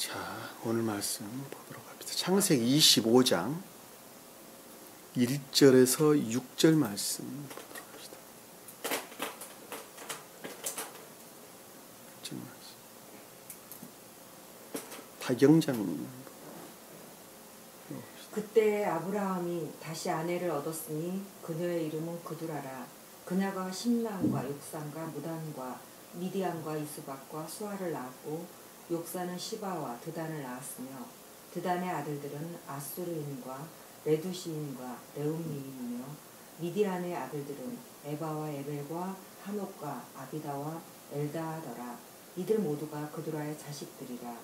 자, 오늘 말씀 보도록 합니다. 창세기 25장 1절에서 6절 말씀 보도록 합시다. 6절 말씀. 다경장님. 그때 아브라함이 다시 아내를 얻었으니 그녀의 이름은 그두라라. 그녀가 심란과 욕산과 무단과 미디안과 이스박과 수아를 낳았고 욕산은 시바와 드단을 낳았으며 드단의 아들들은 아수르인과 레두시인과 레움미이며 미디안의 아들들은 에바와 에벨과 하녹과 아비다와 엘다하더라. 이들 모두가 그두라의 자식들이라.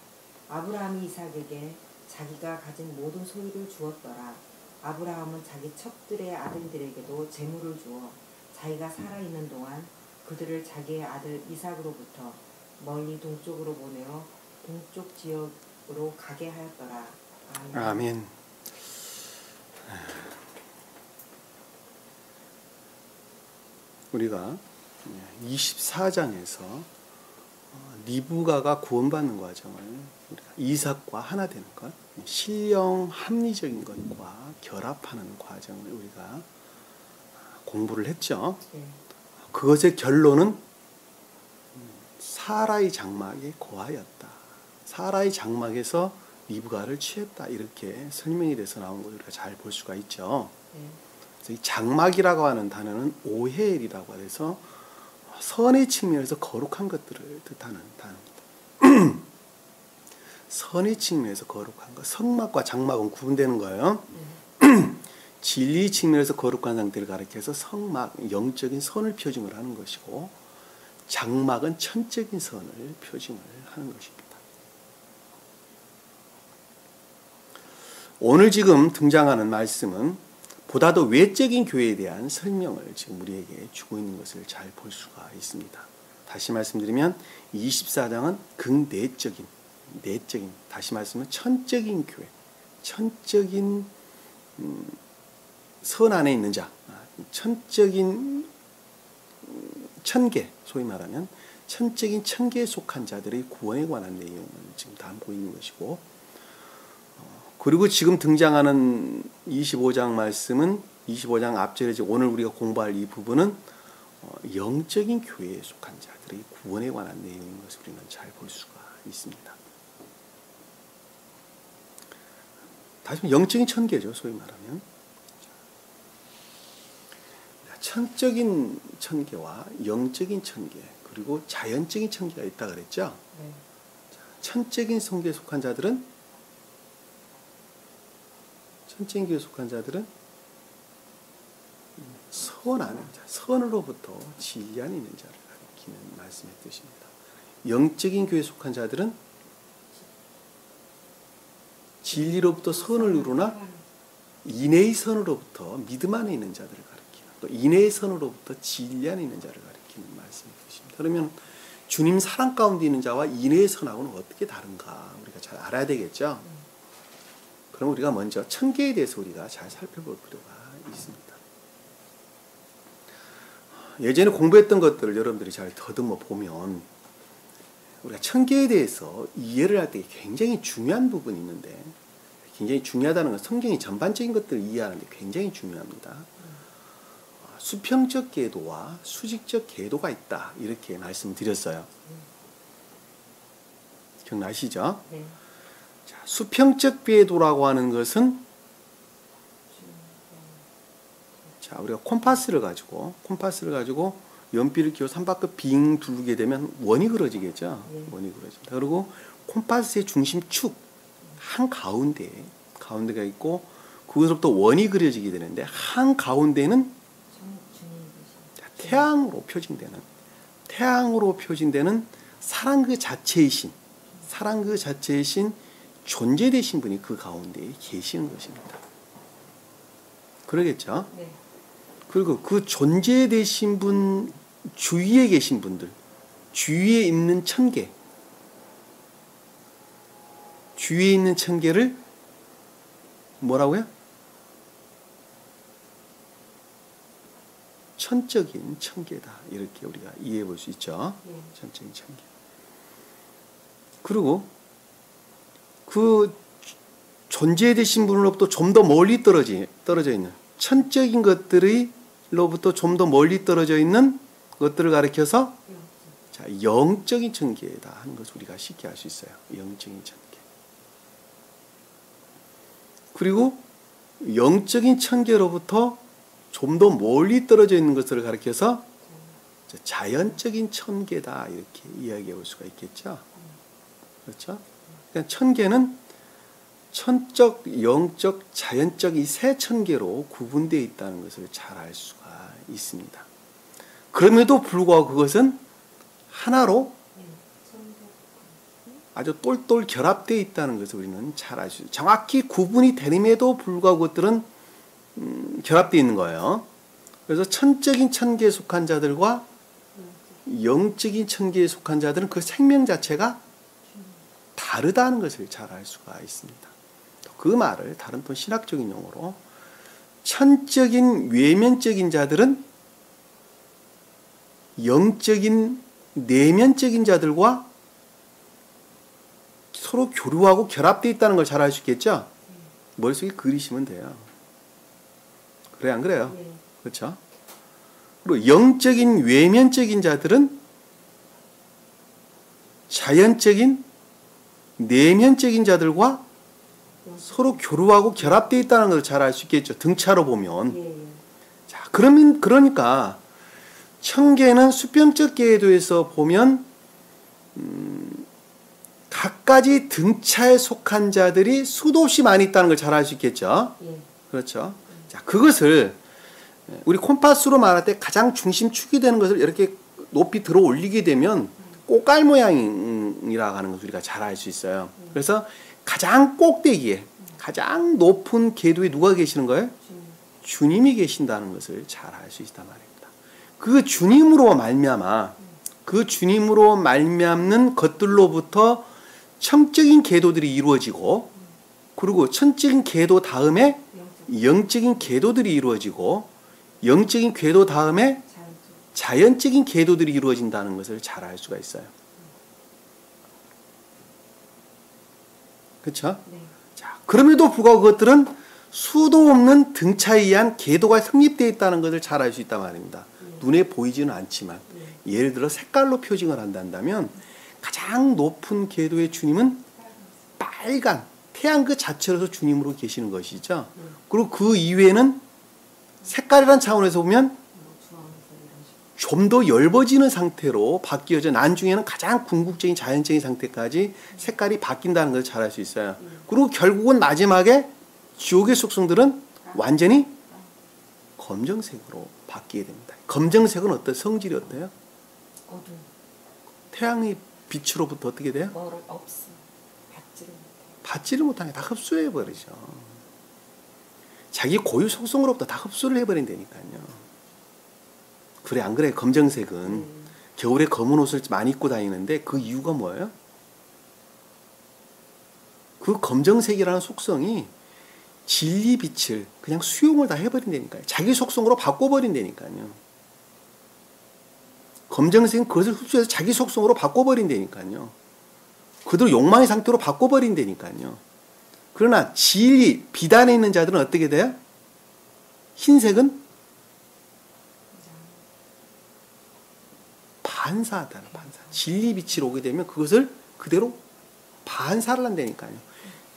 아브라함이 이삭에게 자기가 가진 모든 소유를 주었더라. 아브라함은 자기 첩들의 아들들에게도 재물을 주어 자기가 살아있는 동안 그들을 자기의 아들 이삭으로부터 멀리 동쪽으로 보내어 동쪽 지역으로 가게 하였더라. 아멘. 아멘. 우리가 24장에서 리브가가 구원받는 과정을 우리가 이삭과 하나 되는 것, 신령 합리적인 것과 결합하는 과정을 우리가 공부를 했죠. 네. 그것의 결론은 사라의 장막에 거하였다. 사라의 장막에서 리브가를 취했다. 이렇게 설명이 돼서 나온 걸 우리가 잘 볼 수가 있죠. 네. 그래서 이 장막이라고 하는 단어는 오헬이라고 해서 선의 측면에서 거룩한 것들을 뜻하는 단어입니다. 선의 측면에서 거룩한 것. 성막과 장막은 구분되는 거예요. 진리 측면에서 거룩한 상태를 가리켜서 성막, 영적인 선을 표징을 하는 것이고, 장막은 천적인 선을 표징을 하는 것입니다. 오늘 지금 등장하는 말씀은 보다 더 외적인 교회에 대한 설명을 지금 우리에게 주고 있는 것을 잘 볼 수가 있습니다. 다시 말씀드리면 24장은 극내적인, 다시 말씀은 천적인 교회, 천적인 선 안에 있는 자, 천적인 천계, 소위 말하면 천적인 천계에 속한 자들의 구원에 관한 내용을 지금 담고 있는 것이고, 그리고 지금 등장하는 25장 말씀은 25장 앞절에 오늘 우리가 공부할 이 부분은 영적인 교회에 속한 자들의 구원에 관한 내용인 것을 우리는 잘 볼 수가 있습니다. 다시 말해 영적인 천계죠, 소위 말하면. 천적인 천계와 영적인 천계, 그리고 자연적인 천계가 있다 그랬죠. 네. 천적인 성계에 속한 자들은 선 안에 있는 자, 선으로부터 진리 안에 있는 자를 가리키는 말씀의 뜻입니다. 영적인 교회에 속한 자들은 진리로부터 선을 이루나 인내의 선으로부터 믿음 안에 있는 자들을 가리키는, 또 인내의 선으로부터 진리 안에 있는 자를 가리키는 말씀의 뜻입니다. 그러면 주님 사랑 가운데 있는 자와 인내의 선하고는 어떻게 다른가 우리가 잘 알아야 되겠죠. 그럼 우리가 먼저 천계에 대해서 우리가 잘 살펴볼 필요가 있습니다. 예전에 공부했던 것들을 여러분들이 잘 더듬어 보면 우리가 천계에 대해서 이해를 할 때 굉장히 중요한 부분이 있는데, 굉장히 중요하다는 건 성경의 전반적인 것들을 이해하는 데 굉장히 중요합니다. 수평적 궤도와 수직적 궤도가 있다, 이렇게 말씀드렸어요. 기억나시죠? 네. 자, 수평적 궤도라고 하는 것은, 자, 우리가 콤파스를 가지고 연필을 끼워 삼바퀴 빙 두르게 되면 원이 그려지겠죠. 네. 원이 그려집니다. 그리고 콤파스의 중심축 한 가운데가 있고, 그것으로부터 원이 그려지게 되는데, 한 가운데는 태양으로 표징되는 사랑 그 자체이신 존재 되신 분이 그 가운데에 계시는 것입니다. 그러겠죠? 네. 그리고 그 존재 되신 분 주위에 계신 분들, 주위에 있는 천계를 뭐라고요? 천적인 천계다, 이렇게 우리가 이해해 볼 수 있죠. 네. 천적인 천계. 그리고 그 존재 되신 분으로부터 좀 더 멀리 떨어져 있는 천적인 것들로부터 좀 더 멀리 떨어져 있는 것들을 가리켜서 자, 영적인 천계다 하는 것을 우리가 쉽게 알 수 있어요. 영적인 천계. 그리고 영적인 천계로부터 좀 더 멀리 떨어져 있는 것들을 가리켜서 자연적인 천계다 이렇게 이야기해 볼 수가 있겠죠. 그렇죠? 그러니까 천계는 천적, 영적, 자연적 이 세 천계로 구분되어 있다는 것을 잘 알 수가 있습니다. 그럼에도 불구하고 그것은 하나로 아주 똘똘 결합되어 있다는 것을 우리는 잘 알 수 있어요. 정확히 구분이 되림에도 불구하고 그것들은 결합되어 있는 거예요. 그래서 천적인 천계에 속한 자들과 영적인 천계에 속한 자들은 그 생명 자체가 다르다는 것을 잘 알 수가 있습니다. 그 말을 다른 또 신학적인 용어로 천적인 외면적인 자들은 영적인 내면적인 자들과 서로 교류하고 결합되어 있다는 걸 잘 알 수 있겠죠? 머릿속에 그리시면 돼요. 그래 안 그래요? 그렇죠? 그리고 영적인 외면적인 자들은 자연적인 내면적인 자들과 서로 교류하고 결합되어 있다는 걸 잘 알 수 있겠죠. 등차로 보면. 자, 그러니까 천계는 수평적 궤도에서 보면 각가지 등차에 속한 자들이 수도 없이 많이 있다는 걸 잘 알 수 있겠죠. 그렇죠. 자, 그것을 우리 콤파스로 말할 때 가장 중심축이 되는 것을 이렇게 높이 들어 올리게 되면 꽃갈 모양이라고 하는 것을 우리가 잘 알 수 있어요. 그래서 가장 꼭대기에 가장 높은 궤도에 누가 계시는 거예요? 주님이 계신다는 것을 잘 알 수 있단 말입니다. 그 주님으로 말미암아 그 주님으로 말미암는 것들로부터 청적인 궤도들이 이루어지고 그리고 천적인 궤도 다음에 영적인 궤도들이 이루어지고 영적인 궤도 다음에 자연적인 궤도들이 이루어진다는 것을 잘 알 수가 있어요. 그렇죠? 네. 자, 그럼에도 불구하고 그것들은 수도 없는 등차에 의한 궤도가 성립되어 있다는 것을 잘 알 수 있단 말입니다. 눈에 보이지는 않지만 예를 들어 색깔로 표징을 한다면 가장 높은 궤도의 주님은 빨간 태양 그 자체로서 주님으로 계시는 것이죠. 그리고 그 이외에는 색깔이라는 차원에서 보면 좀 더 엷어지는 상태로 바뀌어져 나중에는 가장 궁극적인 자연적인 상태까지 색깔이 바뀐다는 걸 잘 알 수 있어요. 그리고 결국은 마지막에 지옥의 속성들은 완전히 검정색으로 바뀌게 됩니다. 검정색은 어때요? 성질이 어때요? 어두워. 태양의 빛으로부터 어떻게 돼요? 없어. 받지를 못해. 받지를 못하게 다 흡수해버리죠. 자기 고유 속성으로부터 다 흡수를 해버린다니까요. 그래 안 그래? 검정색은 겨울에 검은 옷을 많이 입고 다니는데 그 이유가 뭐예요? 그 검정색이라는 속성이 진리 빛을 그냥 수용을 다 해버린다니까요. 자기 속성으로 바꿔버린다니까요. 검정색은 그것을 흡수해서 자기 속성으로 바꿔버린다니까요. 그대로 욕망의 상태로 바꿔버린다니까요. 그러나 진리, 빛 안에 있는 자들은 어떻게 돼요? 흰색은 반사하다는 반사. 진리 빛이 오게 되면 그것을 그대로 반사를 한다니까요.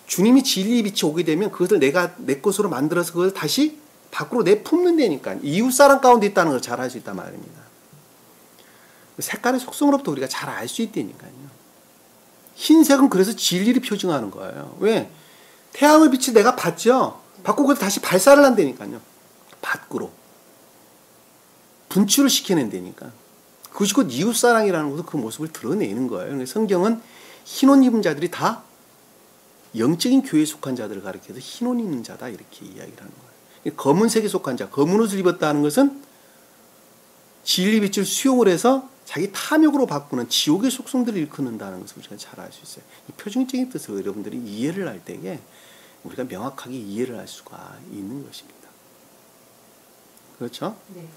주님이 진리 빛이 오게 되면 그것을 내가 내 것으로 만들어서 그것을 다시 밖으로 내품는다니까요. 이웃 사람 가운데 있다는 걸 잘 알 수 있단 말입니다. 색깔의 속성으로부터 우리가 잘 알 수 있다니까요. 흰색은 그래서 진리를 표징하는 거예요. 왜? 태양의 빛이 내가 받죠. 받고 그걸 다시 발사를 한다니까요. 밖으로. 분출을 시켜낸다니까. 그것이 곧 이웃사랑이라는 것은 그 모습을 드러내는 거예요. 그러니까 성경은 흰옷 입은 자들이 다 영적인 교회에 속한 자들을 가리켜서 흰옷 입는 자다 이렇게 이야기를 하는 거예요. 검은색에 속한 자, 검은 옷을 입었다는 것은 진리 빛을 수용을 해서 자기 탐욕으로 바꾸는 지옥의 속성들을 일컫는다는 것을 우리가 잘 알 수 있어요. 이 표준적인 뜻을 여러분들이 이해를 할 때에 우리가 명확하게 이해를 할 수가 있는 것입니다. 그렇죠? 네.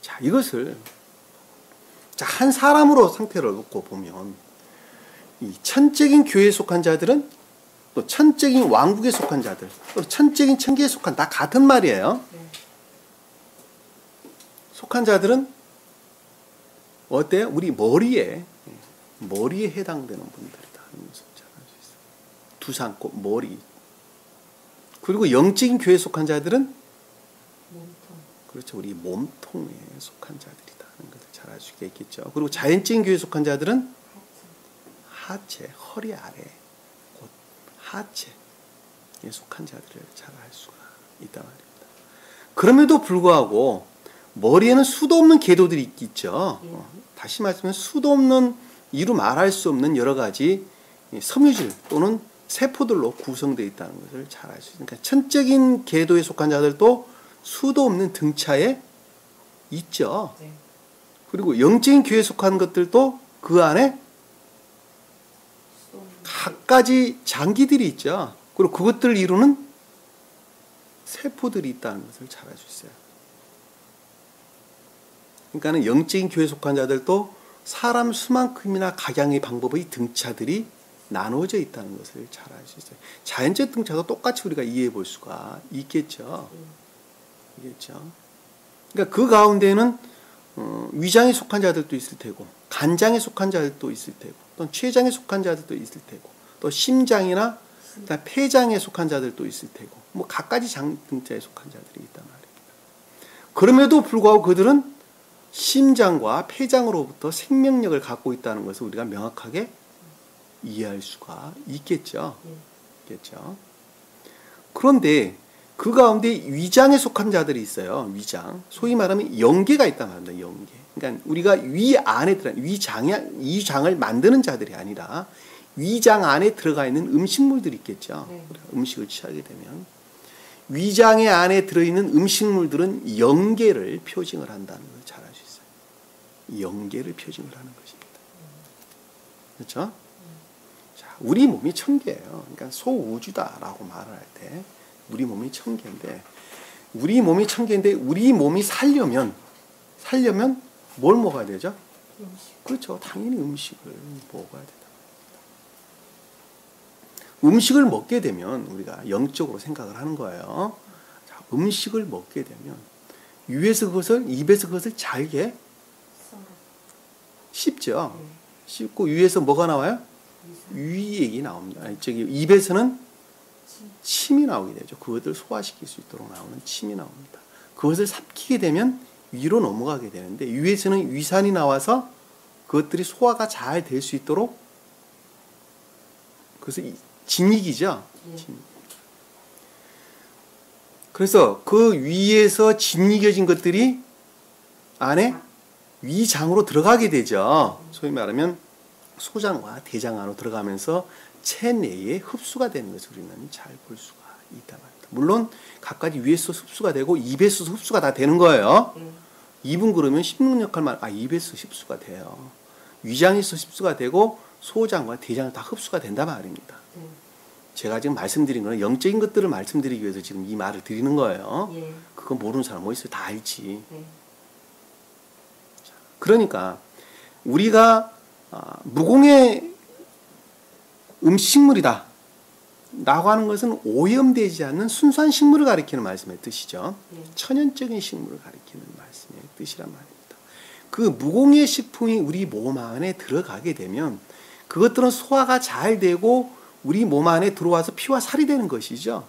자, 이것을 한 사람으로 상태를 놓고 보면 이 천적인 교회에 속한 자들은 또 천적인 왕국에 속한 자들, 또 천적인 천계에 속한, 다 같은 말이에요. 네. 속한 자들은 어때요? 우리 머리에 해당되는 분들이다 하는 것을 잘 알 수 있어요. 두상꽃, 머리. 그리고 영적인 교회에 속한 자들은 몸통. 그렇죠. 우리 몸통에 속한 자들이다 하는 것을 잘 알 수 있겠죠. 그리고 자연적인 교회에 속한 자들은 하체, 허리 아래, 곧 하체에 속한 자들을 잘 알 수가 있단 말입니다. 그럼에도 불구하고 머리에는 수도 없는 계도들이 있죠. 다시 말하면 수도 없는 이루 말할 수 없는 여러 가지 섬유질 또는 세포들로 구성되어 있다는 것을 잘 알 수 있습니다. 그러니까 천적인 계도에 속한 자들도 수도 없는 등차에 있죠. 네. 그리고 영적인 교회에 속한 것들도 그 안에 갖가지 장기들이 있죠. 그리고 그것들을 이루는 세포들이 있다는 것을 잘 알 수 있어요. 그러니까는 영적인 교회에 속한 자들도 사람 수만큼이나 각양의 방법의 등차들이 나누어져 있다는 것을 잘 알 수 있어요. 자연적 등차도 똑같이 우리가 이해해 볼 수가 있겠죠. 그러니까 그 가운데는 위장에 속한 자들도 있을 테고, 간장에 속한 자들도 있을 테고, 또 췌장에 속한 자들도 있을 테고, 또 심장이나 폐장에 속한 자들도 있을 테고, 뭐 갖가지 장 등자에 속한 자들이 있단 말입니다. 그럼에도 불구하고 그들은 심장과 폐장으로부터 생명력을 갖고 있다는 것을 우리가 명확하게 이해할 수가 있겠죠. 그런데 그 가운데 위장에 속한 자들이 있어요. 위장. 소위 말하면 영계가 있단 말입니다. 영계. 그러니까 우리가 위 안에 위장을 만드는 자들이 아니라 위장 안에 들어가 있는 음식물들이 있겠죠. 우리가 음식을 취하게 되면 위장의 안에 들어있는 음식물들은 영계를 표징을 한다는 걸 잘 알 수 있어요. 영계를 표징을 하는 것입니다. 그렇죠? 자, 우리 몸이 천계예요. 그러니까 소우주다라고 말을 할 때 우리 몸이 천계인데 우리 몸이 살려면 뭘 먹어야 되죠? 그렇죠. 당연히 음식을 먹어야 된다. 음식을 먹게 되면 우리가 영적으로 생각을 하는 거예요. 자, 음식을 먹게 되면 입에서 그것을 잘게 씹죠. 씹고 위에서 뭐가 나와요? 위액이 나옵니다. 입에서는 침이 나오게 되죠. 그것을 소화시킬 수 있도록 나오는 침이 나옵니다. 그것을 삼키게 되면 위로 넘어가게 되는데 위에서는 위산이 나와서 그것들이 소화가 잘 될 수 있도록 그것을 진익이죠. 그래서 그 위에서 진익여진 것들이 안에 위장으로 들어가게 되죠. 소위 말하면 소장과 대장 안으로 들어가면서 체내에 흡수가 되는 것을 우리는 잘 볼 수가 있다 말입니다. 물론 각가지 위에서 흡수가 되고 입에서 흡수가 다 되는 거예요. 입은 그러면 씹는 역할만 입에서 흡수가 돼요. 위장에서 흡수가 되고 소장과 대장은 다 흡수가 된다 말입니다. 제가 지금 말씀드린 거는 영적인 것들을 말씀드리기 위해서 지금 이 말을 드리는 거예요. 그거 모르는 사람 뭐 있어요? 다 알지. 그러니까 우리가 무공의 음식물이다 라고 하는 것은 오염되지 않는 순수한 식물을 가리키는 말씀의 뜻이죠. 천연적인 식물을 가리키는 말씀의 뜻이란 말입니다. 그 무공의 식품이 우리 몸 안에 들어가게 되면 그것들은 소화가 잘 되고 우리 몸 안에 들어와서 피와 살이 되는 것이죠.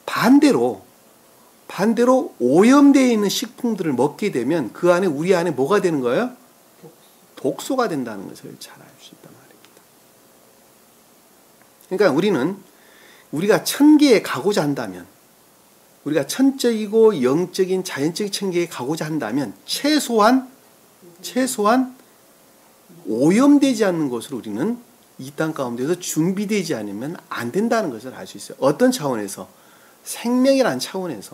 반대로 오염되어 있는 식품들을 먹게 되면 그 안에 우리 안에 뭐가 되는 거예요? 독소가 된다는 것을 잘 알 수 있단 말입니다. 그러니까 우리가 천계에 가고자 한다면 우리가 천적이고 영적인 자연적인 천계에 가고자 한다면 최소한 오염되지 않는 것으로 우리는 이 땅 가운데서 준비되지 않으면 안 된다는 것을 알 수 있어요. 어떤 차원에서? 생명이란 차원에서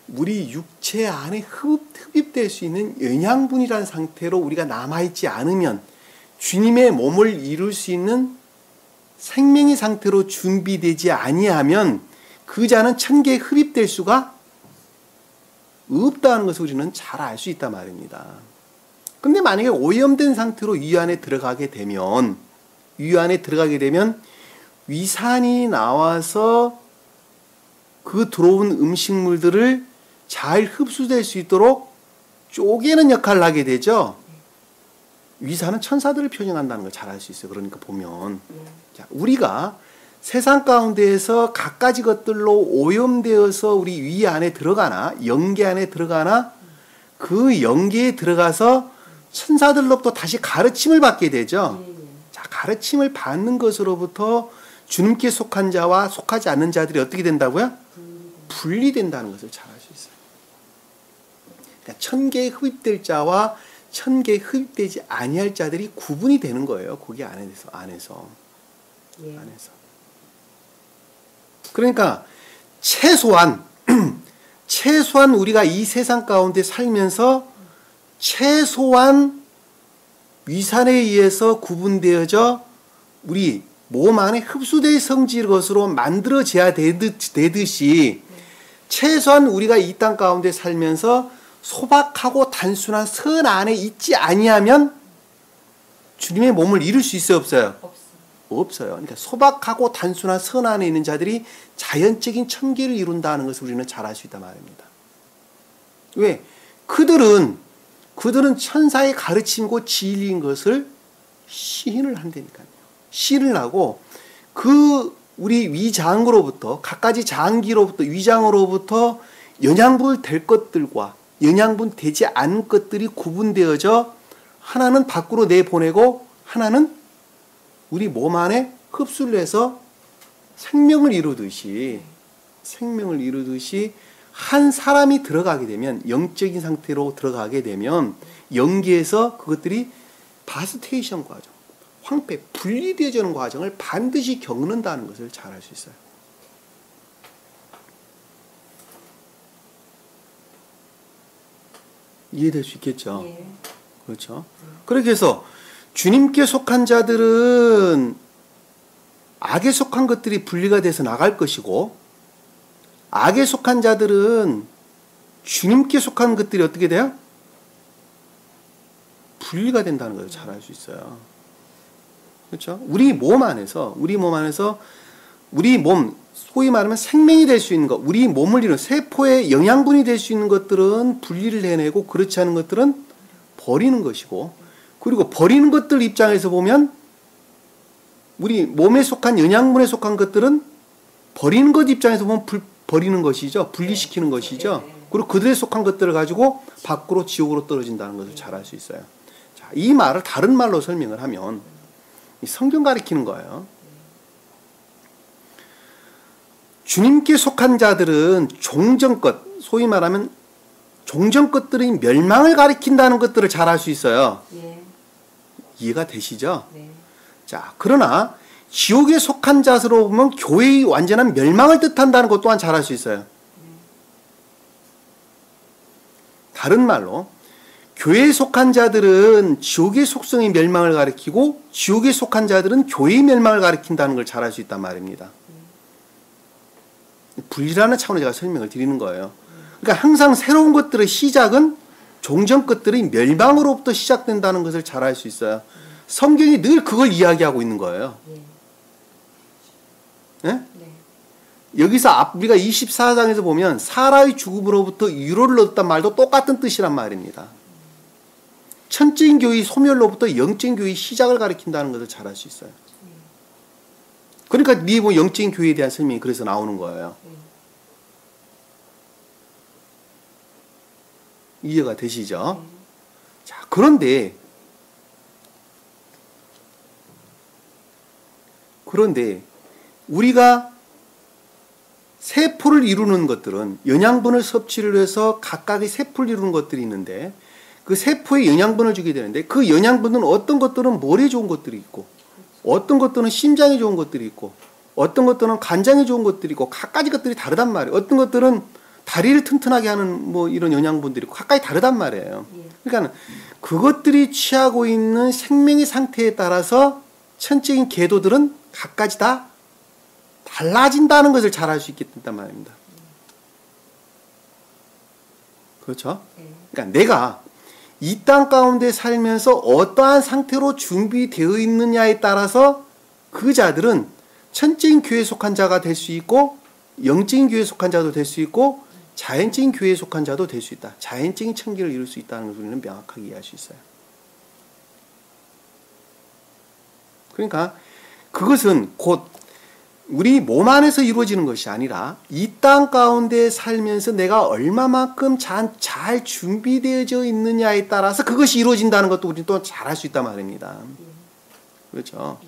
우리 육체 안에 흡입될 수 있는 영양분이라는 상태로 우리가 남아있지 않으면 주님의 몸을 이룰 수 있는 생명의 상태로 준비되지 아니하면 그 자는 천계에 흡입될 수가 없다는 것을 우리는 잘 알 수 있단 말입니다. 근데 만약에 오염된 상태로 이 안에 들어가게 되면 위 안에 들어가게 되면 위산이 나와서 그 들어온 음식물들을 잘 흡수될 수 있도록 쪼개는 역할을 하게 되죠. 위산은 천사들을 표현한다는 걸 잘 알 수 있어요. 그러니까 보면 자, 우리가 세상 가운데에서 갖가지 것들로 오염되어서 우리 위 안에 들어가나 영계 안에 들어가나 그 영계에 들어가서 천사들로부터 다시 가르침을 받게 되죠. 자, 가르침을 받는 것으로부터 주님께 속한 자와 속하지 않는 자들이 어떻게 된다고요? 분리된다는 것을 잘 알 수 있어요. 그러니까 천계에 흡입될 자와 천계에 흡입되지 아니할 자들이 구분이 되는 거예요. 거기 안에서. 그러니까 최소한 우리가 이 세상 가운데 살면서 최소한 위산에 의해서 구분되어져 우리 몸 안에 흡수될 성질 것으로 만들어져야 되듯이 최소한 우리가 이 땅 가운데 살면서 소박하고 단순한 선 안에 있지 아니하면 주님의 몸을 이룰 수 있어요, 없어요? 없어요. 그러니까 소박하고 단순한 선 안에 있는 자들이 자연적인 천계를 이룬다는 것을 우리는 잘 알 수 있단 말입니다. 왜? 그들은 천사의 가르침이고 진리인 것을 시인을 한다니까요. 시인을 하고 우리 위장으로부터 갖가지 장기로부터 위장으로부터 영양분 될 것들과 영양분 되지 않은 것들이 구분되어져 하나는 밖으로 내보내고 하나는 우리 몸 안에 흡수를 해서 생명을 이루듯이 한 사람이 들어가게 되면 영적인 상태로 들어가게 되면 영계에서 그것들이 바스테이션 과정, 황폐, 분리되어지는 과정을 반드시 겪는다는 것을 잘 알 수 있어요. 이해될 수 있겠죠? 네. 그렇죠? 그렇게 해서 주님께 속한 자들은 악에 속한 것들이 분리가 돼서 나갈 것이고 악에 속한 자들은 주님께 속한 것들이 어떻게 돼요? 분리가 된다는 것을 잘 알 수 있어요. 그렇죠? 우리 몸 안에서 소위 말하면 생명이 될 수 있는 것, 우리 몸을 이루는 세포의 영양분이 될 수 있는 것들은 분리를 해내고 그렇지 않은 것들은 버리는 것이고, 그리고 버리는 것들 입장에서 보면 우리 몸에 속한 영양분에 속한 것들은 버리는 것 입장에서 보면 버리는 것이죠. 분리시키는 것이죠. 그리고 그들에 속한 것들을 가지고 밖으로 지옥으로 떨어진다는 것을 잘 알 수 있어요. 자, 이 말을 다른 말로 설명을 하면 성경 가리키는 거예요. 주님께 속한 자들은 종전것, 소위 말하면 종전것들의 멸망을 가리킨다는 것들을 잘 알 수 있어요. 예. 이해가 되시죠? 네. 자, 그러나 지옥에 속한 자로 보면 교회의 완전한 멸망을 뜻한다는 것 또한 잘 알 수 있어요. 다른 말로 교회에 속한 자들은 지옥의 속성의 멸망을 가리키고 지옥에 속한 자들은 교회의 멸망을 가리킨다는 걸 잘 알 수 있단 말입니다. 분리라는 차원에서 제가 설명을 드리는 거예요. 그러니까 항상 새로운 것들의 시작은 종전 것들의 멸망으로부터 시작된다는 것을 잘 알 수 있어요. 성경이 늘 그걸 이야기하고 있는 거예요. 네? 네. 여기서 우리가 24장에서 보면 사라의 죽음으로부터 위로를 얻었단 말도 똑같은 뜻이란 말입니다. 천적인 교회의 소멸로부터 영적인 교회의 시작을 가리킨다는 것을 잘 알 수 있어요. 그러니까 뭐 영적인 교회에 대한 설명이 그래서 나오는 거예요. 이해가 되시죠? 자, 그런데 우리가 세포를 이루는 것들은 영양분을 섭취를 해서 각각의 세포를 이루는 것들이 있는데 그 세포에 영양분을 주게 되는데 그 영양분은 어떤 것들은 머리에 좋은 것들이 있고 어떤 것들은 심장에 좋은 것들이 있고 어떤 것들은 간장에 좋은 것들이 있고 각가지 것들이 다르단 말이에요. 어떤 것들은 다리를 튼튼하게 하는 뭐 이런 영양분들이 있고 각각이 다르단 말이에요. 그러니까 그것들이 취하고 있는 생명의 상태에 따라서 천적인 궤도들은 각가지 다 달라진다는 것을 잘 알 수 있겠단 말입니다. 그렇죠? 그러니까 내가 이 땅 가운데 살면서 어떠한 상태로 준비되어 있느냐에 따라서 그 자들은 천적인 교회에 속한 자가 될 수 있고 영적인 교회에 속한 자도 될 수 있고 자연적인 교회에 속한 자도 될 수 있다. 자연적인 청기를 이룰 수 있다는 것을 우리는 명확하게 이해할 수 있어요. 그러니까 그것은 곧 우리 몸 안에서 이루어지는 것이 아니라 이 땅 가운데 살면서 내가 얼마만큼 잘 준비되어져 있느냐에 따라서 그것이 이루어진다는 것도 우리는 또 잘 할 수 있단 말입니다. 그렇죠?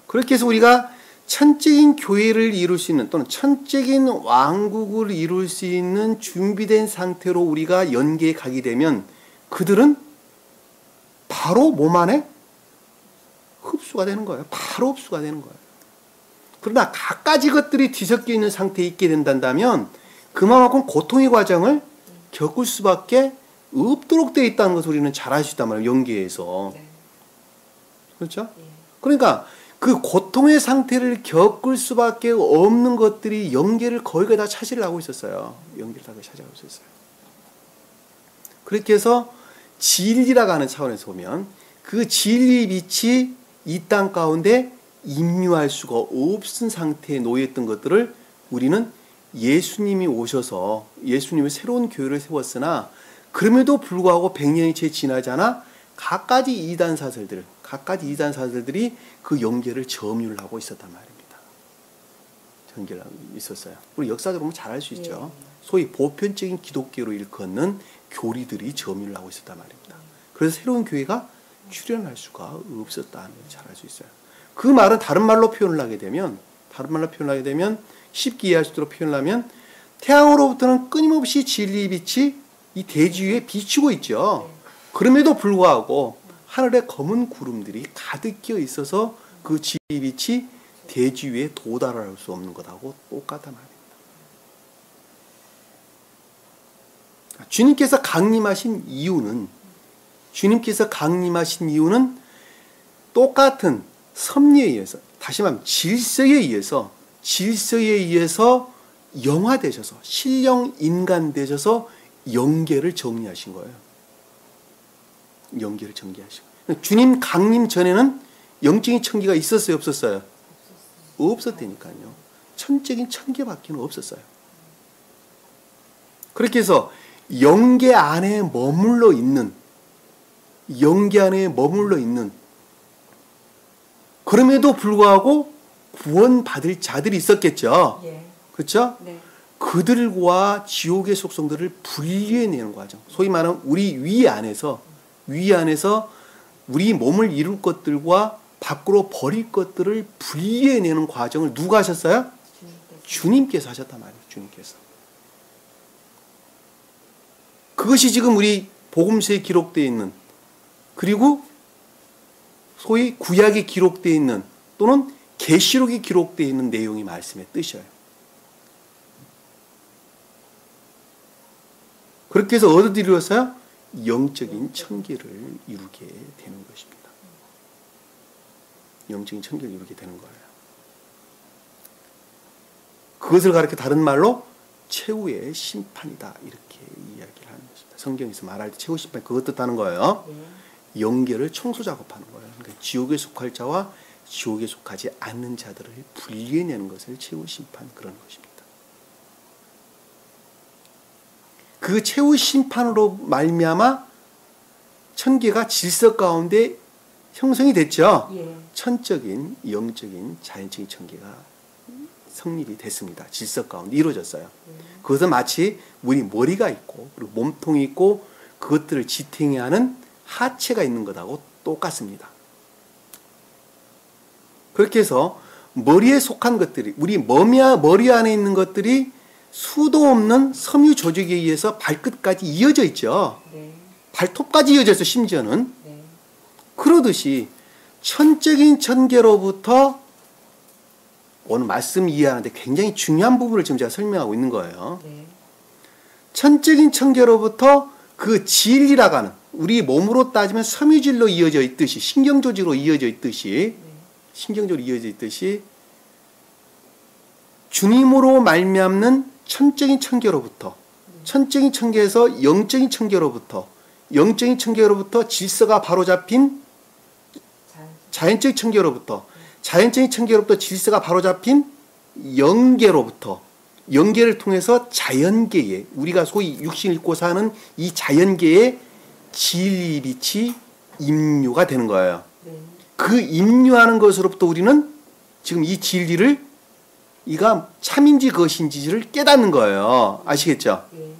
그렇게 해서 우리가 천적인 교회를 이룰 수 있는 또는 천적인 왕국을 이룰 수 있는 준비된 상태로 우리가 연계에 가게 되면 그들은 바로 몸 안에 흡수가 되는 거예요. 바로 흡수가 되는 거예요. 그러나 갖가지 것들이 뒤섞여 있는 상태에 있게 된다면 그만큼 고통의 과정을 겪을 수밖에 없도록 되어 있다는 것을 우리는 잘 알 수 있단 말이에요. 연계에서. 그렇죠? 그러니까 그 고통의 상태를 겪을 수밖에 없는 것들이 연계를 거의 다 차지를 하고 있었어요. 연계를 다 차지하고 있었어요. 그렇게 해서 진리라고 하는 차원에서 보면 그 진리의 빛이 이 땅 가운데 임유할 수가 없은 상태에 놓여있던 것들을 우리는 예수님이 오셔서 예수님이 새로운 교회를 세웠으나 그럼에도 불구하고 100년이 채 지나지 않아 갖가지 이단 사설들이 그 연계를 점유를 하고 있었단 말입니다. 연계를 하고 있었어요. 우리 역사적으로 보면 잘 알 수 있죠. 소위 보편적인 기독교로 일컫는 교리들이 점유를 하고 있었단 말입니다. 그래서 새로운 교회가 출현할 수가 없었다는 걸 잘 알 수 있어요. 그 말은 다른 말로 표현을 하게 되면 쉽게 이해할 수 있도록 표현을 하면 태양으로부터는 끊임없이 진리의 빛이 이 대지 위에 비추고 있죠. 그럼에도 불구하고 하늘에 검은 구름들이 가득 끼어 있어서 그 진리의 빛이 대지 위에 도달할 수 없는 것하고 똑같단 말입니다. 주님께서 강림하신 이유는 똑같은 섭리에 의해서, 다시 말하면 질서에 의해서 영화되셔서, 신령 인간 되셔서 영계를 정리하신 거예요. 영계를 정리하신 거예요. 주님 강림 전에는 영적인 천계가 있었어요, 없었어요? 없었다니까요. 천적인 천계밖에 없었어요. 그렇게 해서 영계 안에 머물러 있는 그럼에도 불구하고 구원받을 자들이 있었겠죠. 그렇죠? 네. 그들과 지옥의 속성들을 분리해내는 과정. 소위 말하는 우리 위 안에서 우리 몸을 이룰 것들과 밖으로 버릴 것들을 분리해내는 과정을 누가 하셨어요? 주님께서 하셨단 말이에요. 주님께서. 그것이 지금 우리 복음서에 기록되어 있는, 그리고 소위 구약에 기록되어 있는 또는 계시록에 기록되어 있는 내용이 말씀의 뜻이에요. 그렇게 해서 어디를 이루었어요? 영적인 천계를 이루게 되는 것입니다. 영적인 천계를 이루게 되는 거예요. 그것을 가르쳐 다른 말로 최후의 심판이다, 이렇게 이야기를 하는 것입니다. 성경에서 말할 때 최후 심판이 그것 뜻하는 거예요. 영계를 청소 작업하는 거예요. 그러니까 지옥에 속할 자와 지옥에 속하지 않는 자들을 분리해내는 것을 최후 심판, 그런 것입니다. 그 최후 심판으로 말미암아 천계가 질서 가운데 형성이 됐죠. 천적인, 영적인, 자연적인 천계가 성립이 됐습니다. 질서 가운데 이루어졌어요. 그것은 마치 우리 머리가 있고 그리고 몸통이 있고 그것들을 지탱해야 하는 하체가 있는 것하고 똑같습니다. 그렇게 해서 머리에 속한 것들이, 우리 머리 안에 있는 것들이 수도 없는 섬유 조직에 의해서 발끝까지 이어져 있죠. 발톱까지 이어져 있어, 심지어는. 그러듯이 천적인 천계로부터, 오늘 말씀 이해하는데 굉장히 중요한 부분을 지금 제가 설명하고 있는 거예요. 천적인 천계로부터 그 진리라고 하는, 우리 몸으로 따지면 섬유질로 이어져 있듯이, 신경조직으로 이어져 있듯이, 주님으로 말미암는 천적인 천계로부터, 천적인 천계에서 영적인 천계로부터, 질서가 바로잡힌 자연적 천계로부터 자연적인 천계로부터 질서가 바로잡힌 영계로부터, 영계를 통해서 자연계에, 우리가 소위 육신을 입고 사는 이 자연계에 진리빛이 임류가 되는 거예요. 네. 그 임류하는 것으로부터 우리는 지금 이 진리를, 이가 참인지 그것인지를 깨닫는 거예요. 아시겠죠? 예.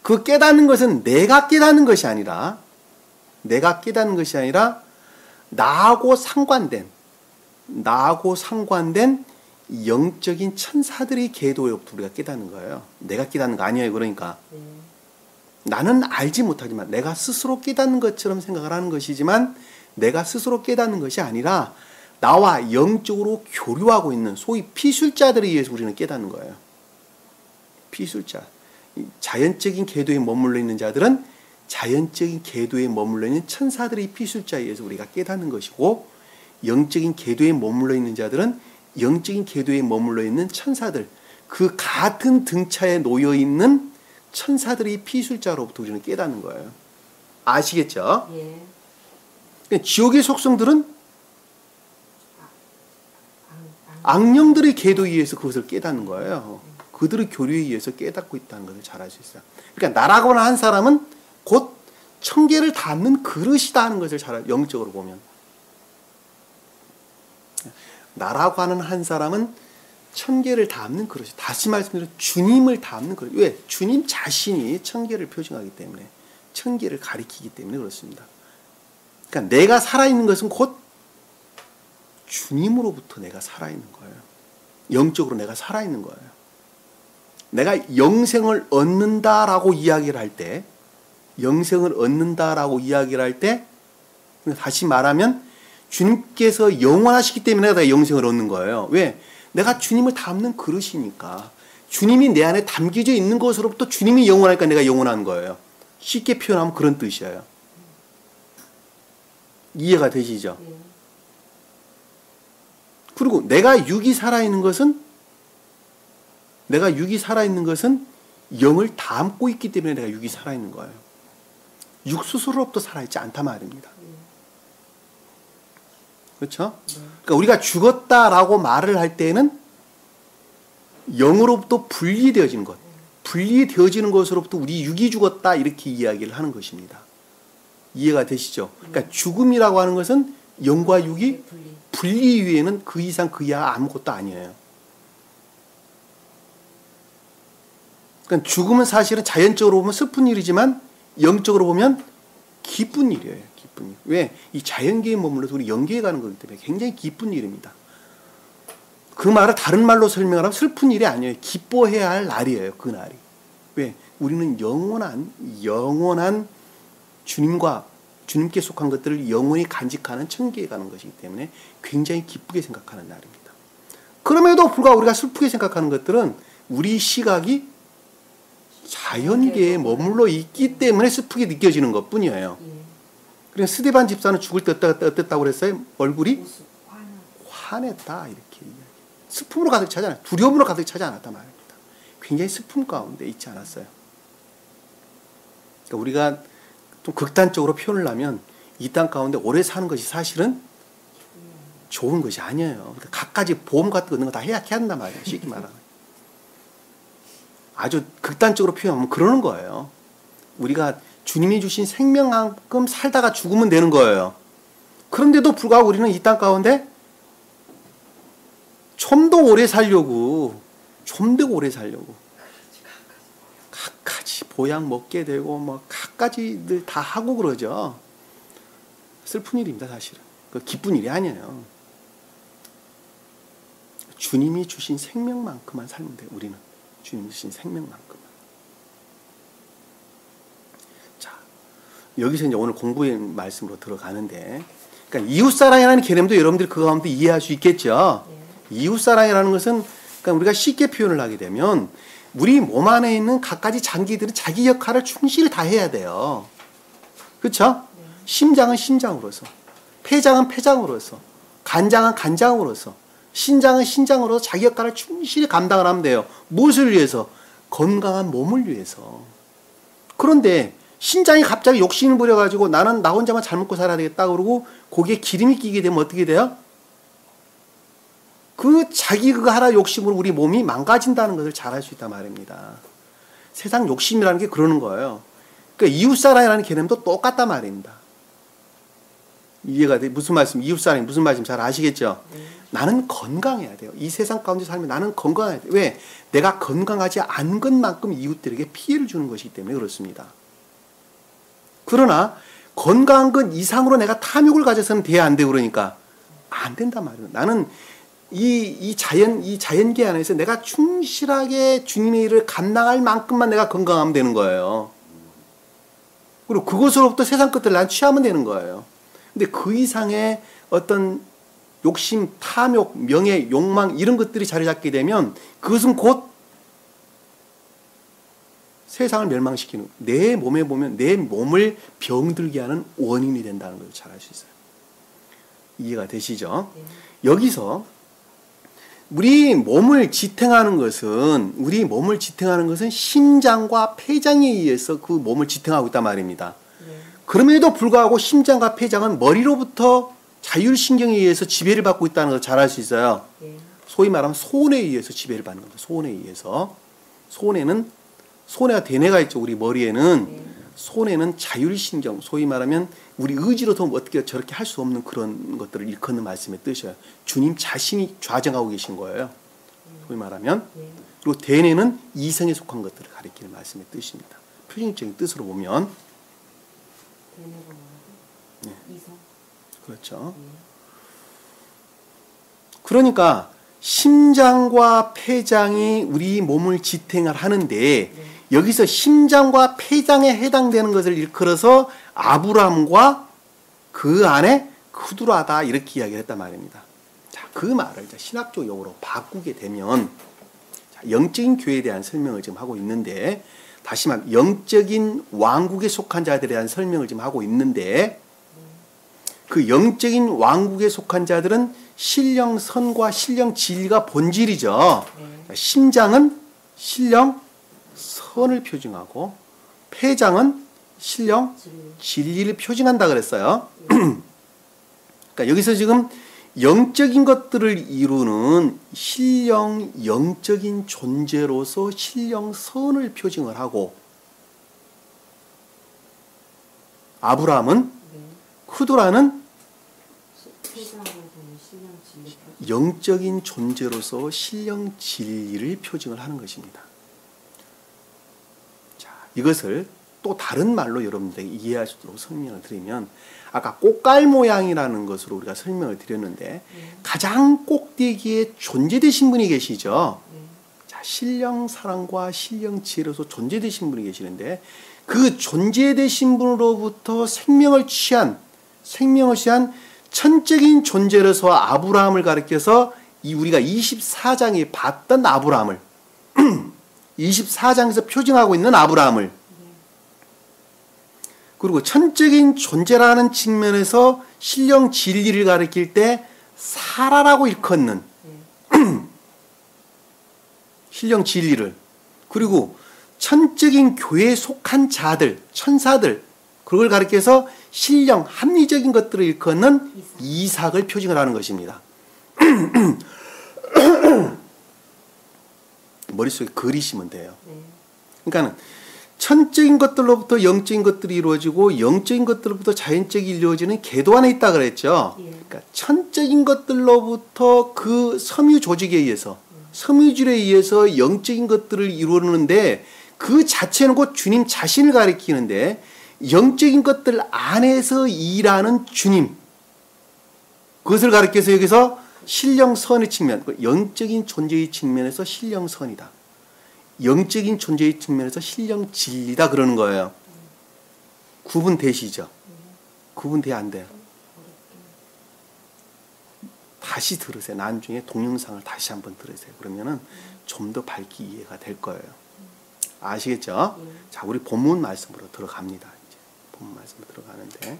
그 깨닫는 것은 내가 깨닫는 것이 아니라, 내가 깨닫는 것이 아니라 나하고 상관된 영적인 천사들의 궤도로부터 우리가 깨닫는 거예요. 내가 깨닫는 거 아니에요. 그러니까 네. 나는 알지 못하지만 내가 스스로 깨닫는 것처럼 생각을 하는 것이지만, 내가 스스로 깨닫는 것이 아니라 나와 영적으로 교류하고 있는 소위 피술자들에 의해서 우리는 깨닫는 거예요. 피술자. 자연적인 궤도에 머물러 있는 자들은 자연적인 궤도에 머물러 있는 천사들의 피술자에 의해서 우리가 깨닫는 것이고, 영적인 궤도에 머물러 있는 자들은 영적인 궤도에 머물러 있는 천사들, 그 같은 등차에 놓여 있는 천사들의 피술자로부터 우리는 깨닫는 거예요. 아시겠죠? 예. 그러니까 지옥의 속성들은 악령들의 궤도에 의해서 그것을 깨닫는 거예요. 그들의 교류에 의해서 깨닫고 있다는 것을 잘 알 수 있어요. 그러니까 나라고나 한 사람은 곧 천계를 담는 그릇이다 하는 것을 잘 알아요. 영적으로 보면. 나라고 하는 한 사람은 천계를 담는 그릇이, 다시 말씀드려 주님을 담는 그릇. 왜? 주님 자신이 천계를 표징하기 때문에, 천계를 가리키기 때문에 그렇습니다. 그러니까 내가 살아있는 것은 곧 주님으로부터 내가 살아있는 거예요. 영적으로 내가 살아있는 거예요. 내가 영생을 얻는다라고 이야기를 할 때, 다시 말하면 주님께서 영원하시기 때문에 내가 영생을 얻는 거예요. 왜? 내가 주님을 담는 그릇이니까. 주님이 내 안에 담겨져 있는 것으로부터 주님이 영원하니까 내가 영원한 거예요. 쉽게 표현하면 그런 뜻이에요. 이해가 되시죠? 예. 그리고 내가 육이 살아있는 것은 영을 담고 있기 때문에 내가 육이 살아있는 거예요. 육 스스로로부터 살아있지 않단 말입니다. 그렇죠? 그러니까 우리가 죽었다라고 말을 할 때에는 영으로부터 분리되어지는 것, 분리되어지는 것으로부터 우리 육이 죽었다 이렇게 이야기를 하는 것입니다. 이해가 되시죠? 그러니까 죽음이라고 하는 것은 영과 육이 분리 이외에는 그 이상 그 이하 아무것도 아니에요. 그러니까 죽음은 사실은 자연적으로 보면 슬픈 일이지만 영적으로 보면 기쁜 일이에요. 기쁜 일. 왜? 이 자연계에 머물러서 우리 영계에 가는 거기 때문에 굉장히 기쁜 일입니다. 그 말을 다른 말로 설명하면 슬픈 일이 아니에요. 기뻐해야 할 날이에요. 그 날이. 왜? 우리는 영원한 주님께 속한 것들을 영원히 간직하는 천계에 가는 것이기 때문에 굉장히 기쁘게 생각하는 날입니다. 그럼에도 불구하고 우리가 슬프게 생각하는 것들은 우리 시각이 자연계에 머물러 있기 때문에 슬프게 느껴지는 것뿐이에요. 그러니까 스데반 집사는 죽을 때 어땠다고 그랬어요? 얼굴이 환했다 이렇게 이야기해요. 슬픔으로 가득 차지 않아요. 두려움으로 가득 차지 않았단 말입니다. 굉장히 슬픔 가운데 있지 않았어요. 그러니까 우리가 좀 극단적으로 표현을 하면 이 땅 가운데 오래 사는 것이 사실은 좋은 것이 아니에요. 그러니까 갖가지 보험 같은 거 넣는 거 다 해야 한단 말이에요. 쉽게 말하면. 아주 극단적으로 표현하면 그러는 거예요. 우리가 주님이 주신 생명만큼 살다가 죽으면 되는 거예요. 그런데도 불구하고 우리는 이 땅 가운데 좀 더 오래 살려고 갖가지 보약 먹게 되고 뭐 갖가지들 다 하고 그러죠. 슬픈 일입니다, 사실은. 그 기쁜 일이 아니에요. 주님이 주신 생명만큼만 살면 돼요, 우리는. 주님이 주신 생명만큼만. 자, 여기서 이제 오늘 공부의 말씀으로 들어가는데, 그러니까 이웃사랑이라는 개념도 여러분들이 그 가운데 이해할 수 있겠죠. 이웃사랑이라는 것은 그러니까 우리가 쉽게 표현을 하게 되면 우리 몸 안에 있는 갖가지 장기들은 자기 역할을 충실히 다 해야 돼요. 그렇죠? 심장은 심장으로서, 폐장은 폐장으로서, 간장은 간장으로서, 신장은 신장으로서 자기 역할을 충실히 감당을 하면 돼요. 무엇을 위해서? 건강한 몸을 위해서. 그런데 신장이 갑자기 욕심을 부려가지고 나는 나 혼자만 잘 먹고 살아야 되겠다 그러고 거기에 기름이 끼게 되면 어떻게 돼요? 그 자기 그거 하나 욕심으로 우리 몸이 망가진다는 것을 잘 알 수 있단 말입니다. 세상 욕심이라는 게 그러는 거예요. 그러니까 이웃사랑이라는 개념도 똑같단 말입니다. 이해가 돼? 무슨 말씀? 이웃사랑이 무슨 말씀 잘 아시겠죠? 나는 건강해야 돼요. 이 세상 가운데 살면 나는 건강해야 돼요. 왜? 내가 건강하지 않은 것만큼 이웃들에게 피해를 주는 것이기 때문에 그렇습니다. 그러나 건강한 것 이상으로 내가 탐욕을 가져서는 돼야 안 되고 그러니까 안 된단 말이에요. 나는 이 자연계 안에서 내가 충실하게 주님의 일을 감당할 만큼만 내가 건강하면 되는 거예요. 그리고 그것으로부터 세상 것들을 난 취하면 되는 거예요. 근데 그 이상의 어떤 욕심, 탐욕, 명예, 욕망 이런 것들이 자리 잡게 되면 그것은 곧 세상을 멸망시키는, 내 몸에 보면 내 몸을 병들게 하는 원인이 된다는 걸 잘 알 수 있어요. 이해가 되시죠? 여기서 우리 몸을 지탱하는 것은 심장과 폐장에 의해서 그 몸을 지탱하고 있단 말입니다. 그럼에도 불구하고 심장과 폐장은 머리로부터 자율신경에 의해서 지배를 받고 있다는 걸 잘 알 수 있어요. 소위 말하면 소원에 의해서 지배를 받는 겁니다. 소원에 의해서. 소원에가 대뇌가 있죠. 우리 머리에는. 소원에는 자율신경, 소위 말하면 우리 의지로도 어떻게 저렇게 할 수 없는 그런 것들을 일컫는 말씀의 뜻이에요. 주님 자신이 좌정하고 계신 거예요. 소위 말하면. 그리고 대뇌는 이성에 속한 것들을 가리키는 말씀의 뜻입니다. 표준적인 뜻으로 보면. 네. 그렇죠. 그러니까 심장과 폐장이 우리 몸을 지탱을 하는데 여기서 심장과 폐장에 해당되는 것을 일컬어서 아브람과 그 안에 크두라다 이렇게 이야기를 했단 말입니다. 자, 그 말을 신학적 용어로 바꾸게 되면 영적인 교회에 대한 설명을 지금 하고 있는데 다시 말하면 영적인 왕국에 속한 자들에 대한 설명을 지금 하고 있는데 그 영적인 왕국에 속한 자들은 신령선과 신령진리가 본질이죠. 심장은 신령선을 표징하고 폐장은 신령진리를 표징한다 그랬어요. 그러니까 여기서 지금 영적인 것들을 이루는 영적인 존재로서 신령선을 표징을 하고 아브라함은 크두라는 영적인 존재로서 신령 진리를 표징을 하는 것입니다. 자, 이것을 또 다른 말로 여러분들에게 이해할 수 있도록 설명을 드리면 아까 꽃갈 모양이라는 것으로 우리가 설명을 드렸는데 가장 꼭대기에 존재되신 분이 계시죠. 자, 신령 사랑과 신령 지혜로서 존재되신 분이 계시는데 그 존재되신 분으로부터 생명을 취한 천적인 존재로서 아브라함을 가리켜서 우리가 24장에 봤던 아브라함을 24장에서 표징하고 있는 아브라함을 그리고 천적인 존재라는 측면에서 신령 진리를 가리킬 때 사라라고 일컫는 신령 진리를 그리고 천적인 교회에 속한 자들, 천사들 그걸 가리켜서 신령, 합리적인 것들을 일컫는 이삭을 표징을 하는 것입니다. 머릿속에 그리시면 돼요. 그러니까 천적인 것들로부터 영적인 것들이 이루어지고 영적인 것들로부터 자연적이 이루어지는 궤도 안에 있다 그랬죠. 그러니까 천적인 것들로부터 그 섬유 조직에 의해서 섬유질에 의해서 영적인 것들을 이루는데 그 자체는 곧 주님 자신을 가리키는데 영적인 것들 안에서 일하는 주님 그것을 가리켜서 여기서 신령선의 측면 영적인 존재의 측면에서 신령선이다. 영적인 존재의 측면에서 신령진리다 그러는 거예요. 구분되시죠? 구분돼 안 돼요? 다시 들으세요. 나중에 동영상을 다시 한번 들으세요. 그러면은 좀 더 밝게 이해가 될 거예요. 아시겠죠? 자, 우리 본문 말씀으로 들어갑니다. 이제 본문 말씀으로 들어가는데.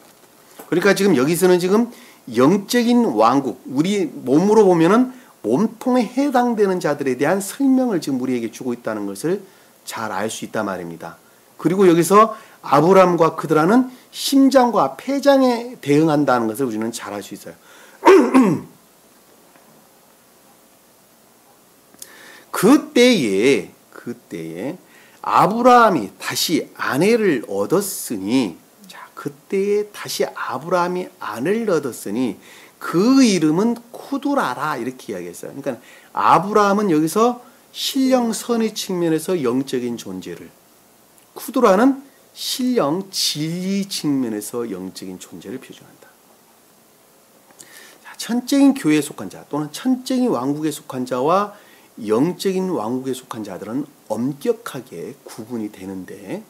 그러니까 지금 여기서는 지금 영적인 왕국, 우리 몸으로 보면은 몸통에 해당되는 자들에 대한 설명을 지금 우리에게 주고 있다는 것을 잘 알 수 있단 말입니다. 그리고 여기서 아브람과 크드라는 심장과 폐장에 대응한다는 것을 우리는 잘 알 수 있어요. 그때에 아브라함이 다시 아내를 얻었으니, 자, 그때에 다시 아브라함이 아내를 얻었으니 그 이름은 쿠두라라 이렇게 이야기했어요. 그러니까 아브라함은 여기서 신령 선의 측면에서 영적인 존재를, 쿠두라는 신령 진리 측면에서 영적인 존재를 표현한다. 천적인 교회에 속한 자 또는 천적인 왕국에 속한 자와 영적인 왕국에 속한 자들은 엄격하게 구분이 되는데,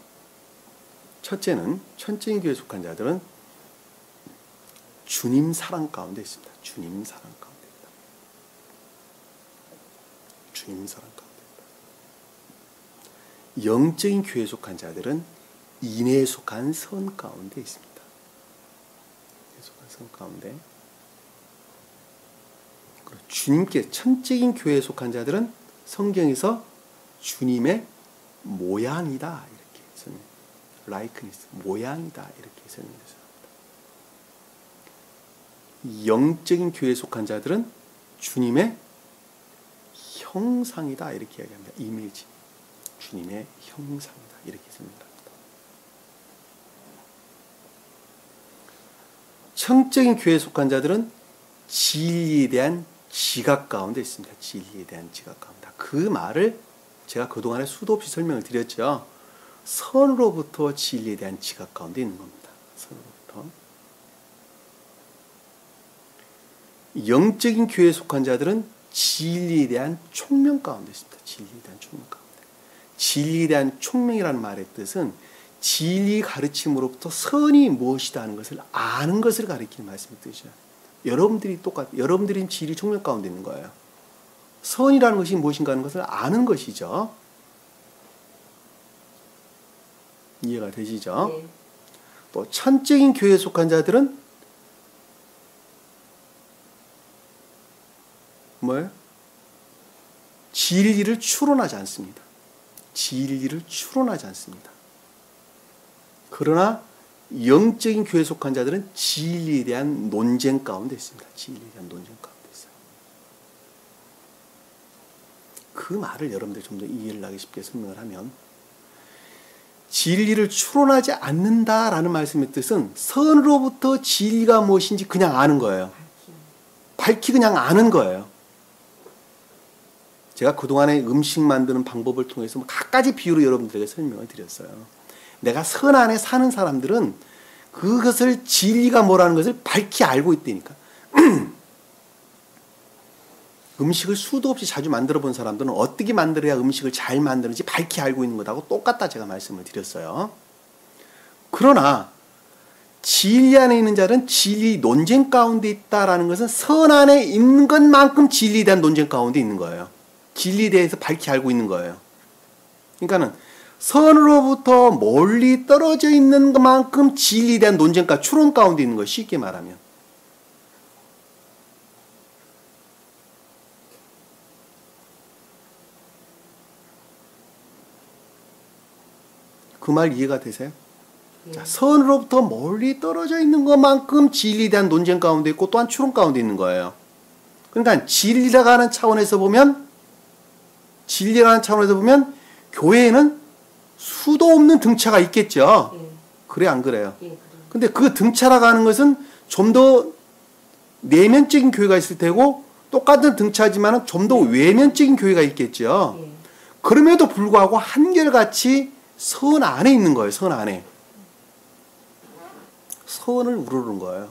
첫째는 천적인 교회에 속한 자들은 주님 사랑 가운데 있습니다. 주님 사랑 가운데 있다. 주님 사랑 가운데 있다. 영적인 교회에 속한 자들은 인애에 속한 선 가운데 있습니다. 인애에 속한 선 가운데. 주님께 천적인 교회에 속한 자들은 성경에서 주님의 모양이다 이렇게 설명, likeness, 모양이다 이렇게 설명했습니다. 영적인 교회에 속한 자들은 주님의 형상이다 이렇게 이야기합니다. 이미지, 주님의 형상이다 이렇게 설명합니다. 청적인 교회에 속한 자들은 진리에 대한 지각 가운데 있습니다. 진리에 대한 지각 가운데. 그 말을 제가 그동안에 수도 없이 설명을 드렸죠. 선으로부터 진리에 대한 지각 가운데 있는 겁니다. 선으로부터. 영적인 교회에 속한 자들은 진리에 대한 총명 가운데 있습니다. 진리에 대한 총명 가운데. 진리에 대한 총명이라는 말의 뜻은 진리 가르침으로부터 선이 무엇이다 하는 것을 아는 것을 가리키는 말씀의 뜻이에요. 여러분들이 진리 총명 가운데 있는 거예요. 선이라는 것이 무엇인가 하는 것을 아는 것이죠. 이해가 되시죠? 네. 또 천적인 교회에 속한 자들은 뭐예요? 진리를 추론하지 않습니다. 진리를 추론하지 않습니다. 그러나 영적인 교회에 속한 자들은 진리에 대한 논쟁 가운데 있습니다. 진리에 대한 논쟁 가운데 있어요. 그 말을 여러분들이 좀 더 이해를 하기 쉽게 설명을 하면, 진리를 추론하지 않는다라는 말씀의 뜻은 선으로부터 진리가 무엇인지 그냥 아는 거예요. 밝히 그냥 아는 거예요. 제가 그동안에 음식 만드는 방법을 통해서 갖가지 비유로 여러분들에게 설명을 드렸어요. 내가 선 안에 사는 사람들은 그것을 진리가 뭐라는 것을 밝히 알고 있다니까. 음식을 수도 없이 자주 만들어 본 사람들은 어떻게 만들어야 음식을 잘 만드는지 밝히 알고 있는 것하고 똑같다 제가 말씀을 드렸어요. 그러나 진리 안에 있는 자는 진리 논쟁 가운데 있다라는 것은 선 안에 있는 것만큼 진리에 대한 논쟁 가운데 있는 거예요. 진리에 대해서 밝히 알고 있는 거예요. 그러니까는 선으로부터 멀리 떨어져 있는 것만큼 진리에 대한 논쟁과 추론 가운데 있는 거예요. 쉽게 말하면. 그 말 이해가 되세요? 예. 자, 선으로부터 멀리 떨어져 있는 것만큼 진리에 대한 논쟁 가운데 있고 또한 추론 가운데 있는 거예요. 그러니까 진리라는 차원에서 보면 교회에는 수도 없는 등차가 있겠죠. 예. 그래 안 그래요? 예, 그래요. 근데 그 등차라고 하는 것은 좀 더 내면적인 교회가 있을 테고 똑같은 등차지만 좀 더 외면적인 교회가 있겠죠. 예. 그럼에도 불구하고 한결같이 선 안에 있는 거예요. 선 안에. 선을 우러르는 거예요.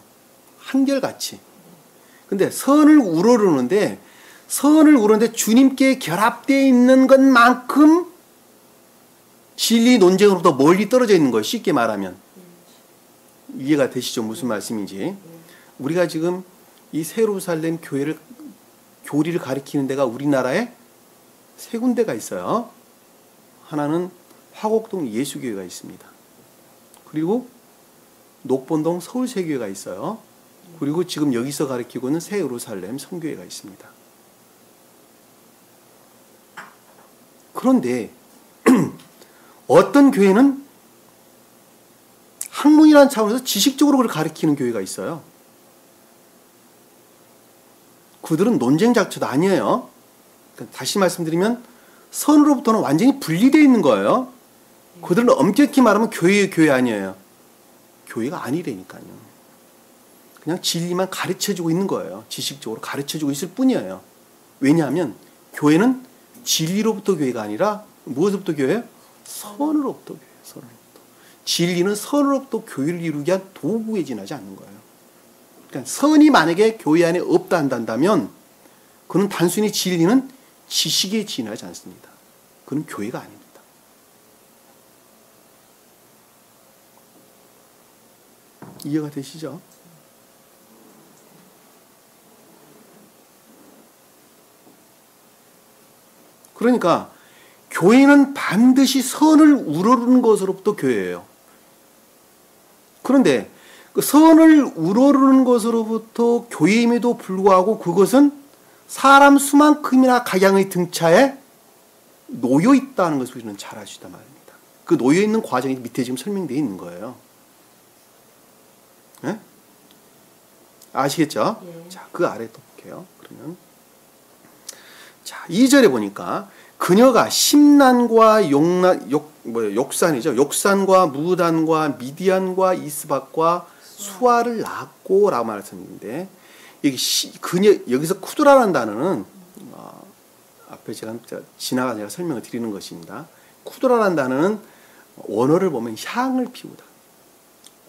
한결같이. 근데 선을 우러르는데 주님께 결합되어 있는 것만큼 진리 논쟁으로부터 멀리 떨어져 있는 거예요. 쉽게 말하면. 이해가 되시죠? 무슨 말씀인지. 우리가 지금 이 세루살렘 교리를 가리키는 데가 우리나라에 세 군데가 있어요. 하나는 화곡동 예수교회가 있습니다. 그리고 녹본동 서울세교회가 있어요. 그리고 지금 여기서 가리키고 있는 새 예루살렘 성교회가 있습니다. 그런데 어떤 교회는 학문이라는 차원에서 지식적으로 그걸 가리키는 교회가 있어요. 그들은 논쟁 자체도 아니에요. 그러니까 다시 말씀드리면 선으로부터는 완전히 분리되어 있는 거예요. 그들은 엄격히 말하면 교회의 교회 아니에요. 교회가 아니라니까요. 그냥 진리만 가르쳐주고 있는 거예요. 지식적으로 가르쳐주고 있을 뿐이에요. 왜냐하면 교회는 진리로부터 교회가 아니라 무엇으로부터 교회예요? 선으로부터 교회예요. 선으로부터. 진리는 선으로부터 교회를 이루기 위한 도구에 지나지 않는 거예요. 그러니까 선이 만약에 교회 안에 없다 한다면 그는 단순히 진리는 지식에 지나지 않습니다. 그는 교회가 아닙니다. 이해가 되시죠? 그러니까 교회는 반드시 선을 우러르는 것으로부터 교회예요. 그런데 그 선을 우러르는 것으로부터 교회임에도 불구하고 그것은 사람 수만큼이나 가량의 등차에 놓여 있다는 것을 우리는 잘 아시단 말입니다. 그 놓여 있는 과정이 밑에 지금 설명되어 있는 거예요. 네? 아시겠죠? 예. 자, 그 아래 또 볼게요. 그러면 자, 2절에 보니까 그녀가 심란과 욕산이죠. 욕산과 무단과 미디안과 이스박과 수아를 낳고 라고 말했었는데 그녀 여기서 쿠드라라는 단어는 앞에 제가 지나가 제가 설명을 드리는 것입니다. 쿠드라라는 단어는 원어를 보면 향을 피우다.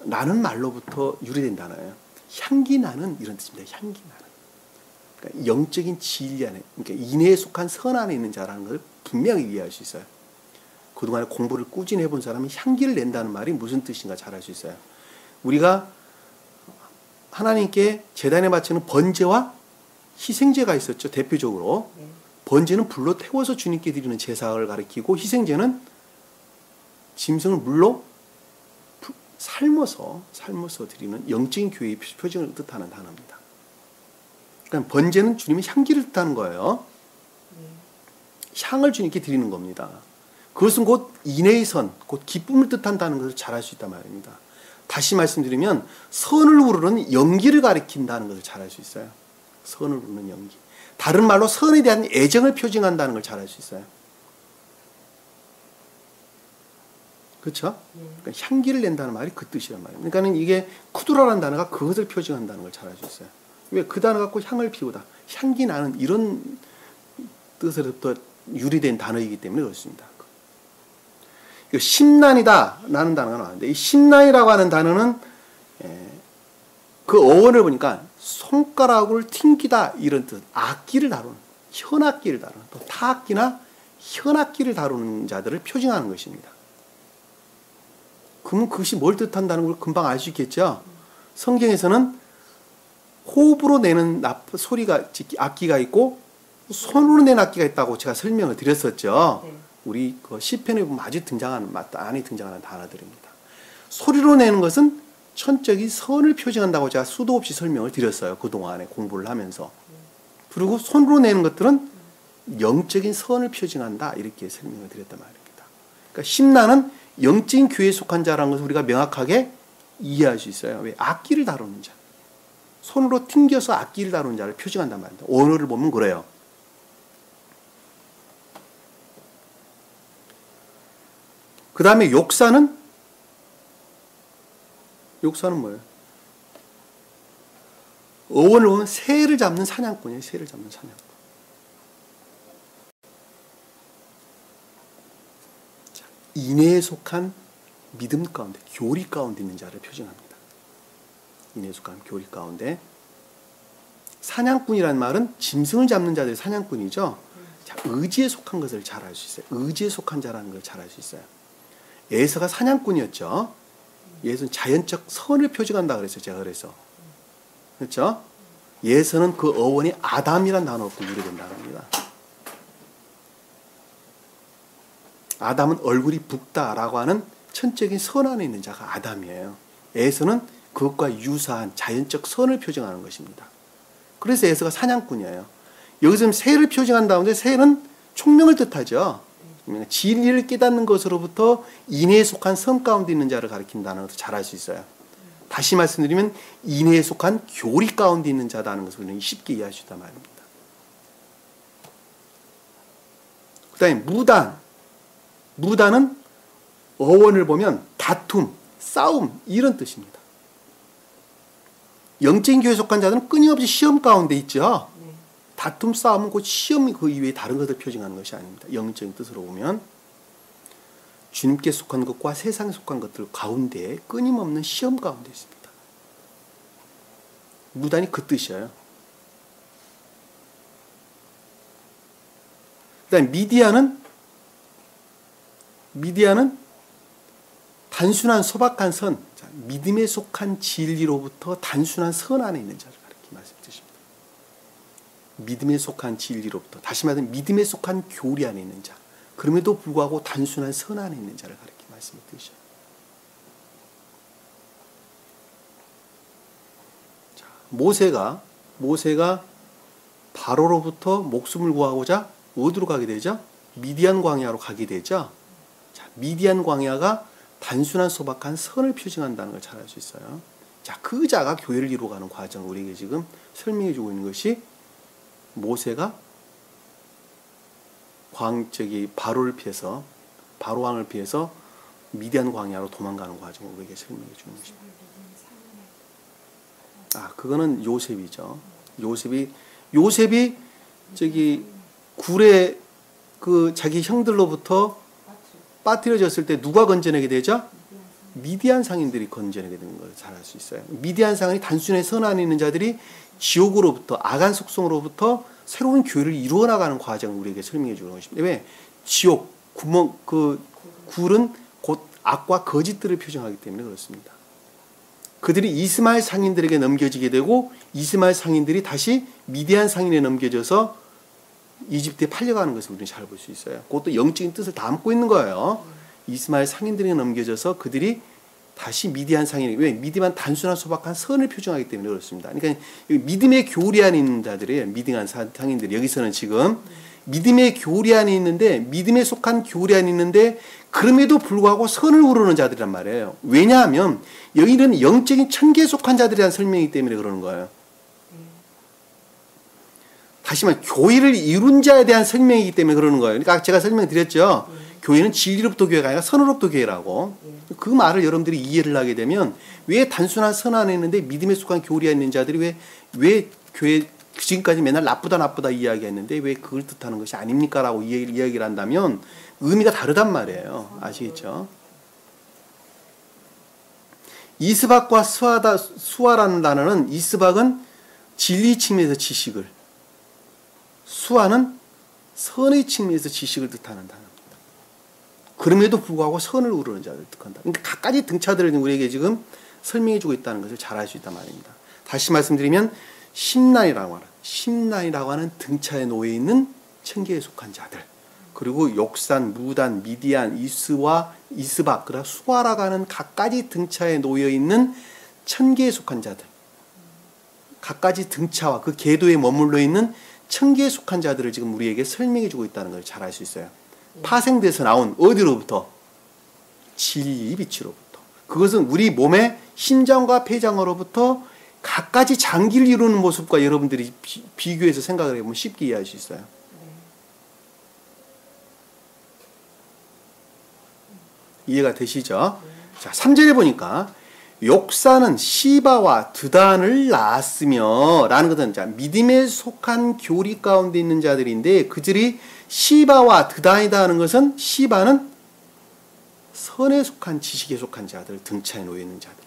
나는 말로부터 유래된 단어예요. 향기 나는 이런 뜻입니다. 향기 나는. 그러니까 영적인 진리 안에, 그러니까 인애에 속한 선 안에 있는 자라는 것을 분명히 이해할 수 있어요. 그동안에 공부를 꾸준히 해본 사람이 향기를 낸다는 말이 무슨 뜻인가 잘 알 수 있어요. 우리가 하나님께 제단에 바치는 번제와 희생제가 있었죠. 대표적으로. 번제는 불로 태워서 주님께 드리는 제사를 가리키고 희생제는 짐승을 물로 삶아서 드리는 영적인 교회의 표징을 뜻하는 단어입니다. 그러니까 번제는 주님의 향기를 뜻하는 거예요. 향을 주님께 드리는 겁니다. 그것은 곧 인애의 선, 곧 기쁨을 뜻한다는 것을 잘 알 수 있단 말입니다. 다시 말씀드리면 선을 우러르는 연기를 가리킨다는 것을 잘 알 수 있어요. 선을 우러르는 연기. 다른 말로 선에 대한 애정을 표징한다는 걸 잘 알 수 있어요. 그렇죠? 그러니까 향기를 낸다는 말이 그 뜻이란 말이에요. 그러니까 이게 쿠드라라는 단어가 그것을 표징한다는 걸 잘 알 수 있어요. 왜 그 단어 갖고 향을 피우다, 향기 나는 이런 뜻으로부터 유래된 단어이기 때문에 그렇습니다. 심란이다 라는 단어가 나왔는데 이 심란이라고 하는 단어는 그 어원을 보니까 손가락을 튕기다 이런 뜻, 악기를 다루는, 현악기를 다루는, 또 타악기나 현악기를 다루는 자들을 표징하는 것입니다. 그러면 그것이 뭘 뜻한다는 걸 금방 알 수 있겠죠? 성경에서는 호흡으로 내는 소리가, 악기가 있고 손으로 내는 악기가 있다고 제가 설명을 드렸었죠. 네. 우리 그 시편에 보면 아주 안에 등장하는 단어들입니다. 소리로 내는 것은 천적인 선을 표징한다고 제가 수도 없이 설명을 드렸어요. 그동안에 공부를 하면서. 그리고 손으로 내는 것들은 영적인 선을 표징한다. 이렇게 설명을 드렸단 말입니다. 그러니까 심란은 영적인 교회에 속한 자라는 것을 우리가 명확하게 이해할 수 있어요. 왜? 악기를 다루는 자. 손으로 튕겨서 악기를 다루는 자를 표징한단 말입니다. 언어를 보면 그래요. 그 다음에 욕사는 뭐예요? 어원을 보면 새를 잡는 사냥꾼이에요. 새를 잡는 사냥꾼. 자, 인애에 속한 믿음 가운데, 교리 가운데 있는 자를 표징합니다. 인애에 속한 교리 가운데. 사냥꾼이라는 말은 짐승을 잡는 자들이 사냥꾼이죠. 자, 의지에 속한 것을 잘 알 수 있어요. 의지에 속한 자라는 걸 잘 알 수 있어요. 에서가 사냥꾼이었죠. 예서는 자연적 선을 표징한다 그랬어요. 제가 그래서. 그렇죠? 예서는 그 어원이 아담이라는 단어로부터 유래된다고 합니다. 아담은 얼굴이 붉다라고 하는 천적인 선 안에 있는 자가 아담이에요. 에서는 그것과 유사한 자연적 선을 표징하는 것입니다. 그래서 에서가 사냥꾼이에요. 여기서 새를 표징한 다음에 새는 총명을 뜻하죠. 진리를 깨닫는 것으로부터 인애에 속한 선 가운데 있는 자를 가리킨다는 것을 잘 알 수 있어요. 다시 말씀드리면 인애에 속한 교리 가운데 있는 자다는 것을 쉽게 이해할 수 있단 말입니다. 그 다음에 무단. 무단은 어원을 보면 다툼, 싸움 이런 뜻입니다. 영적인 교회에 속한 자들은 끊임없이 시험 가운데 있죠. 네. 다툼, 싸움은 곧 시험 그 이외에 다른 것을 표징하는 것이 아닙니다. 영적인 뜻으로 보면 주님께 속한 것과 세상에 속한 것들 가운데 끊임없는 시험 가운데 있습니다. 무단이 그 뜻이에요. 그다음 미디안은 단순한 소박한 선, 믿음에 속한 진리로부터 단순한 선 안에 있는 자를 가리키 말씀드립니다. 믿음에 속한 진리로부터, 다시 말하면 믿음에 속한 교리 안에 있는 자, 그럼에도 불구하고 단순한 선 안에 있는 자를 가리키 말씀드리죠. 모세가 바로로부터 목숨을 구하고자 어디로 가게 되죠? 미디안 광야로 가게 되죠. 자, 미디안 광야가 단순한 소박한 선을 표징한다는 걸 잘 알 수 있어요. 자, 그 자가 교회를 이루어가는 과정을 우리에게 지금 설명해 주고 있는 것이 모세가 바로왕을 피해서 미디안 광야로 도망가는 과정을 우리에게 설명해 주는 것입니다. 그거는 요셉이죠. 요셉이 굴에 자기 형들로부터 빠뜨려졌을 때 누가 건져내게 되죠? 미디안 상인들이 건져내게 되는 걸 잘 알 수 있어요. 미디안 상인이 단순히 선 안에 있는 자들이 지옥으로부터, 악한 속성으로부터 새로운 교회를 이루어 나가는 과정을 우리에게 설명해 주는 것입니다. 왜? 지옥, 굴은 곧 악과 거짓들을 표정하기 때문에 그렇습니다. 그들이 이스마엘 상인들에게 넘겨지게 되고 이스마엘 상인들이 다시 미디안 상인에 넘겨져서 이집트에 팔려가는 것을 우리는 잘 볼 수 있어요. 그것도 영적인 뜻을 담고 있는 거예요. 이스마엘 상인들에게 넘겨져서 그들이 다시 미디안 상인에게, 왜? 미디안 단순한 소박한 선을 표정하기 때문에 그렇습니다. 그러니까 믿음의 교리 안에 있는 자들이에요. 미디안 상인들이. 여기서는 지금 믿음의 교리 안에 있는데, 믿음에 속한 교리 안에 있는데 그럼에도 불구하고 선을 우르는 자들이란 말이에요. 왜냐하면 여기는 영적인 천계에 속한 자들에 대한 설명이기 때문에 그러는 거예요. 다시 말해 교회를 이룬 자에 대한 설명이기 때문에 그러는 거예요. 그러니까 제가 설명드렸죠. 교회는 진리로부터 교회가 아니라 선으로부터 교회라고. 그 말을 여러분들이 이해를 하게 되면 왜 단순한 선 안에 있는데 믿음에 속한 교리 안에 있는 자들이 왜 교회 지금까지 맨날 나쁘다 이야기했는데 왜 그걸 뜻하는 것이 아닙니까? 라고 이야기를 한다면 의미가 다르단 말이에요. 아시겠죠? 이스박과 수아라는 단어는, 이스박은 진리 측면에서 지식을, 수아는 선의 측면에서 지식을 뜻하는 단어입니다. 그럼에도 불구하고 선을 우르는 자를 뜻한다. 그러니까 각가지 등차들을 우리에게 지금 설명해 주고 있다는 것을 잘 알 수 있단 말입니다. 다시 말씀드리면 심란이라고 하는 등차에 놓여 있는 천계에 속한 자들, 그리고 욕산, 무단, 미디안, 이스박, 그리고 수아라고 하는 각가지 등차에 놓여 있는 천계에 속한 자들, 각가지 등차와 그 궤도에 머물러 있는 천계에 속한 자들을 지금 우리에게 설명해 주고 있다는 걸 잘 알 수 있어요. 파생돼서 나온 어디로부터? 진리의 빛으로부터. 그것은 우리 몸의 심장과 폐장으로부터 각가지 장기를 이루는 모습과 여러분들이 비교해서 생각을 해보면 쉽게 이해할 수 있어요. 이해가 되시죠? 자, 3절에 보니까 욕사는 시바와 드단을 낳았으며 라는 것은, 자, 믿음에 속한 교리 가운데 있는 자들인데 그들이 시바와 드단이다 하는 것은, 시바는 선에 속한, 지식에 속한 자들, 등차에 놓여 있는 자들.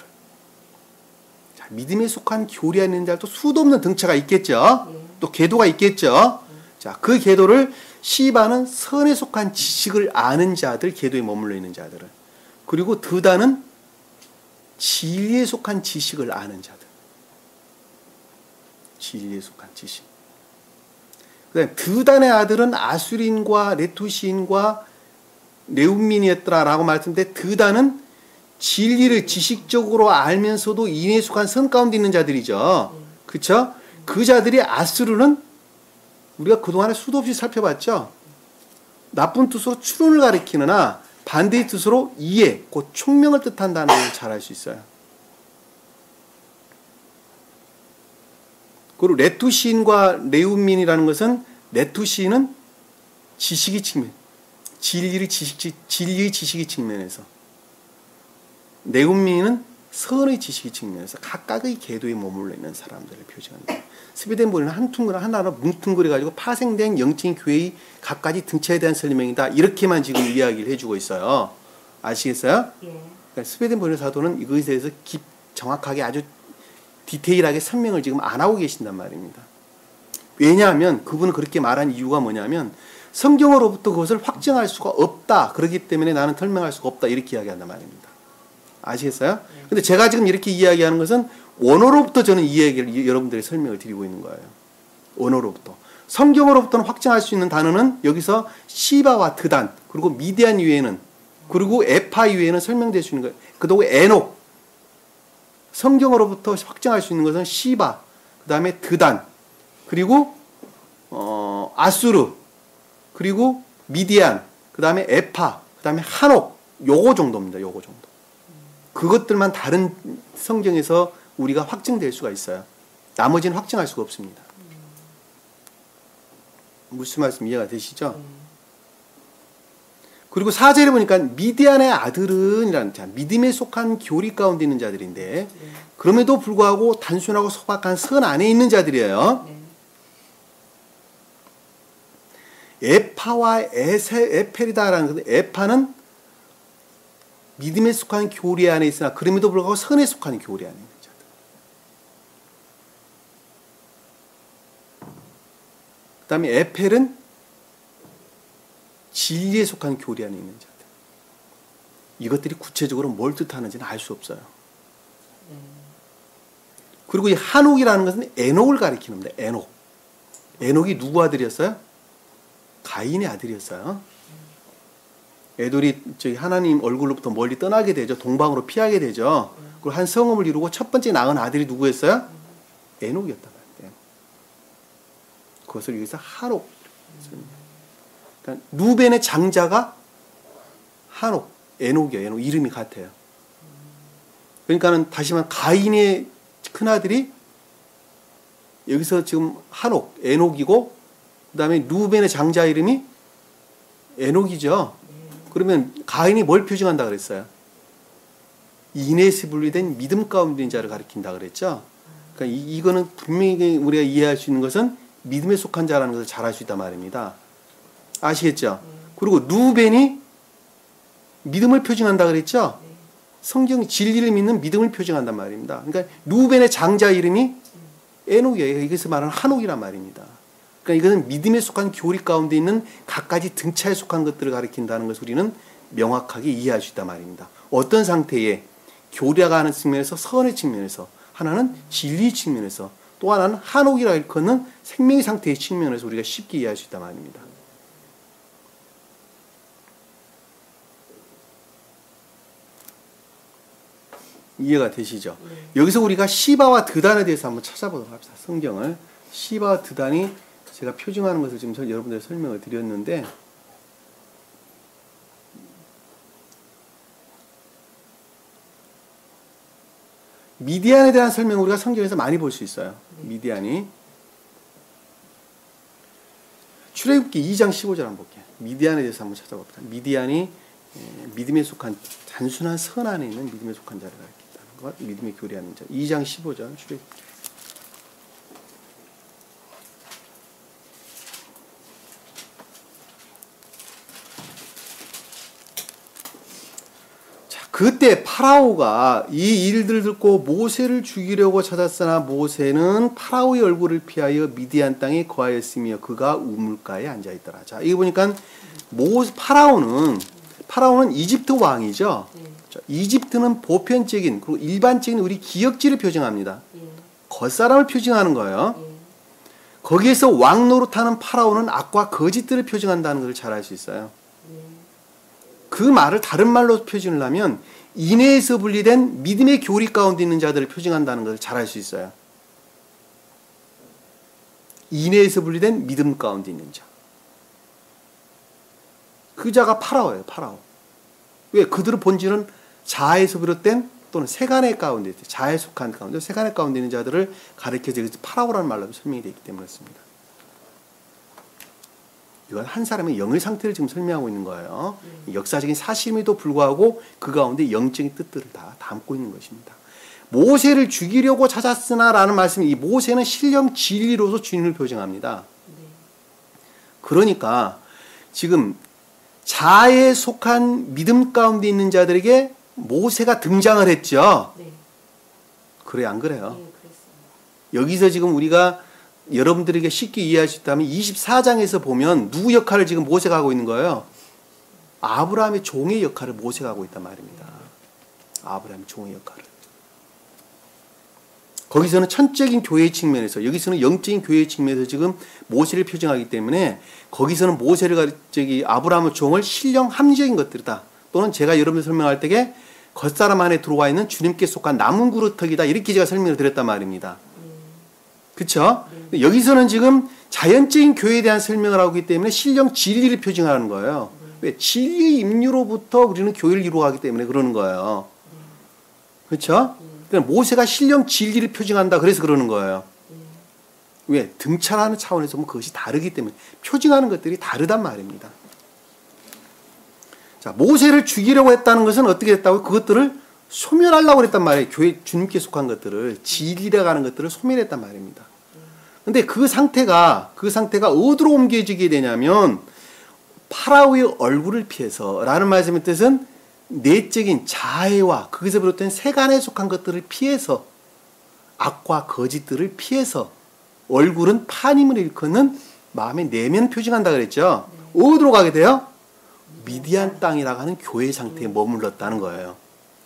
자, 믿음에 속한 교리 안에 있는 자들도 수도 없는 등차가 있겠죠. 또 궤도가 있겠죠. 자, 그 궤도를, 시바는 선에 속한 지식을 아는 자들, 궤도에 머물러 있는 자들을, 그리고 드단은 진리에 속한 지식을 아는 자들. 진리에 속한 지식. 그다음에 드단의 아들은 아수린과 레투시인과 레움민이었더라라고 말씀드렸는데, 드단은 진리를 지식적으로 알면서도 인에 속한 선 가운데 있는 자들이죠. 그렇죠? 그 자들이, 아수르는 우리가 그동안에 수도 없이 살펴봤죠. 나쁜 뜻으로 추론을 가리키느나 반대의 뜻으로 이해, 곧 총명을 뜻한다는 걸 잘 알 수 있어요. 그리고 레투시인과 레움민이라는 것은, 레투시인은 지식의 측면, 진리의 지식의 측면에서, 내군민은 선의 지식의 측면에서 각각의 궤도에 머물러 있는 사람들을 표시한다. 스웨덴본은 한 퉁그라 하나로 뭉뚱그려 가지고 파생된 영적인 교회의 각가지 등차에 대한 설명이다. 이렇게만 지금 이야기를 해주고 있어요. 아시겠어요? 예. 그러니까 스웨덴본의 사도는 이것에 대해서 정확하게 아주 디테일하게 설명을 지금 안 하고 계신단 말입니다. 왜냐하면 그분은 그렇게 말한 이유가 뭐냐면 성경으로부터 그것을 확증할 수가 없다. 그렇기 때문에 나는 설명할 수가 없다. 이렇게 이야기한단 말입니다. 아시겠어요? 근데 제가 지금 이렇게 이야기하는 것은 원어로부터 저는 이 얘기를 여러분들의 설명을 드리고 있는 거예요. 원어로부터. 성경으로부터는 확증할 수 있는 단어는 여기서 시바와 드단, 그리고 미디안 이외에는, 그리고 에파 이외에는 설명될 수 있는 거예요. 그리고 에녹. 성경으로부터 확증할 수 있는 것은 시바, 그 다음에 드단, 그리고 아수르, 그리고 미디안, 그 다음에 에파, 그 다음에 한옥. 요거 정도입니다. 요거 정도. 그것들만 다른 성경에서 우리가 확증될 수가 있어요. 나머지는 확증할 수가 없습니다. 무슨 말씀 이해가 되시죠? 그리고 4절에 보니까 미디안의 아들은 이라는 자, 믿음에 속한 교리 가운데 있는 자들인데 그럼에도 불구하고 단순하고 소박한 선 안에 있는 자들이에요. 에파와 에펠이다라는 건데, 에파는 믿음에 속한 교리 안에 있으나 그럼에도 불구하고 선에 속한 교리 안에 있는 자들. 그 다음에 에펠은 진리에 속한 교리 안에 있는 자들. 이것들이 구체적으로 뭘 뜻하는지는 알 수 없어요. 그리고 이 한옥이라는 것은 에녹을 가리키는 겁니다. 에녹. 에녹이 누구 아들이었어요? 가인의 아들이었어요. 애들이 저기 하나님 얼굴로부터 멀리 떠나게 되죠. 동방으로 피하게 되죠. 그리고 한 성읍을 이루고 첫 번째 낳은 아들이 누구였어요? 에녹이었단 말이에요. 그것을 여기서 한옥. 그러니까 루벤의 장자가 한옥, 에녹이에요. 에녹 이름이 같아요. 그러니까는 다시 말하면 가인의 큰 아들이 여기서 지금 한옥, 에녹이고, 그 다음에 루벤의 장자 이름이 에녹이죠. 그러면 가인이 뭘 표징한다 그랬어요? 이넷에 분리된 믿음 가운데 있는 자를 가리킨다 그랬죠. 그러니까 이거는 분명히 우리가 이해할 수 있는 것은 믿음에 속한 자라는 것을 잘 알 수 있단 말입니다. 아시겠죠? 그리고 루벤이 믿음을 표징한다 그랬죠. 성경 진리를 믿는 믿음을 표징한단 말입니다. 그러니까 루벤의 장자 이름이 에녹이에요. 여기서 말하는 한옥이란 말입니다. 그러니까 이것은 믿음에 속한 교리 가운데 있는 각가지 등차에 속한 것들을 가리킨다는 것을 우리는 명확하게 이해할 수 있단 말입니다. 어떤 상태에 교리가 하는 측면에서, 선의 측면에서, 하나는 진리 측면에서, 또 하나는 한옥이라 일컫는 생명의 상태의 측면에서 우리가 쉽게 이해할 수 있단 말입니다. 이해가 되시죠? 여기서 우리가 시바와 드단에 대해서 한번 찾아보도록 합시다. 성경을. 시바와 드단이 제가 표징하는 것을 지금 여러분들 설명을 드렸는데, 미디안에 대한 설명을 우리가 성경에서 많이 볼 수 있어요. 미디안이. 출애굽기 2장 15절 한번 볼게요. 미디안에 대해서 한번 찾아봅시다. 미디안이 믿음에 속한 단순한 선 안에 있는 믿음에 속한 자를 가리킨다는 것, 믿음의 교리하는 자. 2장 15절 출애굽기. 그때 파라오가 이 일들을 듣고 모세를 죽이려고 찾았으나 모세는 파라오의 얼굴을 피하여 미디안 땅에 거하였으며 그가 우물가에 앉아 있더라. 자, 이거 보니까 파라오는 이집트 왕이죠. 이집트는 보편적인 그리고 일반적인 우리 기역지를 표징합니다. 겉사람을 표징하는 거예요. 거기에서 왕 노릇하는 파라오는 악과 거짓들을 표징한다는 것을 잘 알 수 있어요. 그 말을 다른 말로 표징을 하면 인해에서 분리된 믿음의 교리 가운데 있는 자들을 표징한다는 것을 잘 알 수 있어요. 인해에서 분리된 믿음 가운데 있는 자. 그 자가 파라오예요. 파라오. 왜? 그들의 본질은 자아에서 비롯된 또는 세간의 가운데 있어요. 자아에 속한 가운데 세간의 가운데 있는 자들을 가리켜서 파라오라는 말로 설명이 되어 있기 때문에 그렇습니다. 이건 한 사람의 영의 상태를 지금 설명하고 있는 거예요. 역사적인 사실임에도 불구하고 그 가운데 영적인 뜻들을 다 담고 있는 것입니다. 모세를 죽이려고 찾았으나 라는 말씀이, 이 모세는 신령 진리로서 주님을 표정합니다. 그러니까 지금 자아에 속한 믿음 가운데 있는 자들에게 모세가 등장을 했죠. 네. 그래 안 그래요? 네, 그랬습니다. 여기서 지금 우리가 여러분들에게 쉽게 이해할 수 있다면 24장에서 보면 누구 역할을 지금 모세가 하고 있는 거예요? 아브라함의 종의 역할을 모세가 하고 있단 말입니다. 아브라함의 종의 역할을. 거기서는 천적인 교회의 측면에서, 여기서는 영적인 교회의 측면에서 지금 모세를 표정하기 때문에 거기서는 모세를 아브라함의 종을 신령 합리적인 것들이다. 또는 제가 여러분들 설명할 때에 겉사람 안에 들어와 있는 주님께 속한 남은 그루터기다. 이렇게 제가 설명을 드렸단 말입니다. 그렇죠? 여기서는 지금 자연적인 교회에 대한 설명을 하고 있기 때문에 신령 진리를 표징하는 거예요. 왜? 진리의 임류로부터 우리는 교회를 이루어가기 때문에 그러는 거예요. 그렇죠? 그러니까 모세가 신령 진리를 표징한다. 그래서 그러는 거예요. 왜? 등찰하는 차원에서 보면 그것이 다르기 때문에 표징하는 것들이 다르단 말입니다. 자, 모세를 죽이려고 했다는 것은 어떻게 했다고? 그것들을 소멸하려고 했단 말이에요. 교회 주님께 속한 것들을, 진리라고 하는 것들을 소멸했단 말입니다. 근데 그 상태가 어디로 옮겨지게 되냐면 파라오의 얼굴을 피해서, 라는 말씀의 뜻은 내적인 자해와 거기서 비롯된 세간에 속한 것들을 피해서, 악과 거짓들을 피해서 얼굴은 판임을 일컫는 마음의 내면 표징한다 그랬죠. 어디로 가게 돼요? 미디안 땅이라고 하는 교회 상태에 머물렀다는 거예요.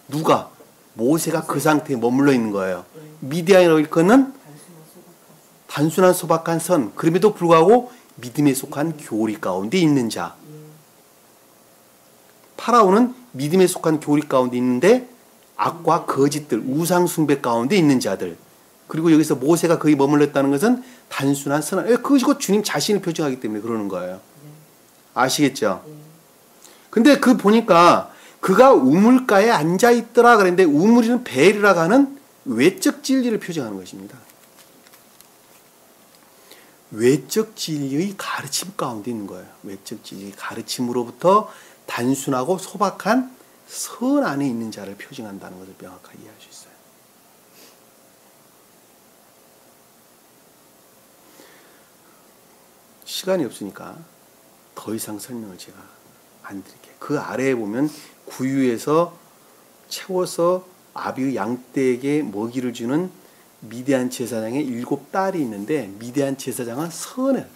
누가? 모세가 그 상태에 머물러 있는 거예요. 미디안이라고 일컫는 단순한 소박한 선, 그럼에도 불구하고 믿음에 속한 교리 가운데 있는 자. 파라오는 믿음에 속한 교리 가운데 있는데 악과 거짓들, 우상 숭배 가운데 있는 자들. 그리고 여기서 모세가 거기 머물렀다는 것은 단순한 선한, 그것이 곧 주님 자신을 표정하기 때문에 그러는 거예요. 아시겠죠? 근데 그 보니까 그가 우물가에 앉아있더라 그랬는데, 우물이는 벨이라고 하는 외적 진리를 표정하는 것입니다. 외적 진리의 가르침 가운데 있는 거예요. 외적 진리의 가르침으로부터 단순하고 소박한 선 안에 있는 자를 표징한다는 것을 명확하게 이해할 수 있어요. 시간이 없으니까 더 이상 설명을 제가 안 드릴게요. 그 아래에 보면 구유에서 채워서 아비의 양떼에게 먹이를 주는 미디안 제사장의 7딸이 있는데, 미디안 제사장은 선을,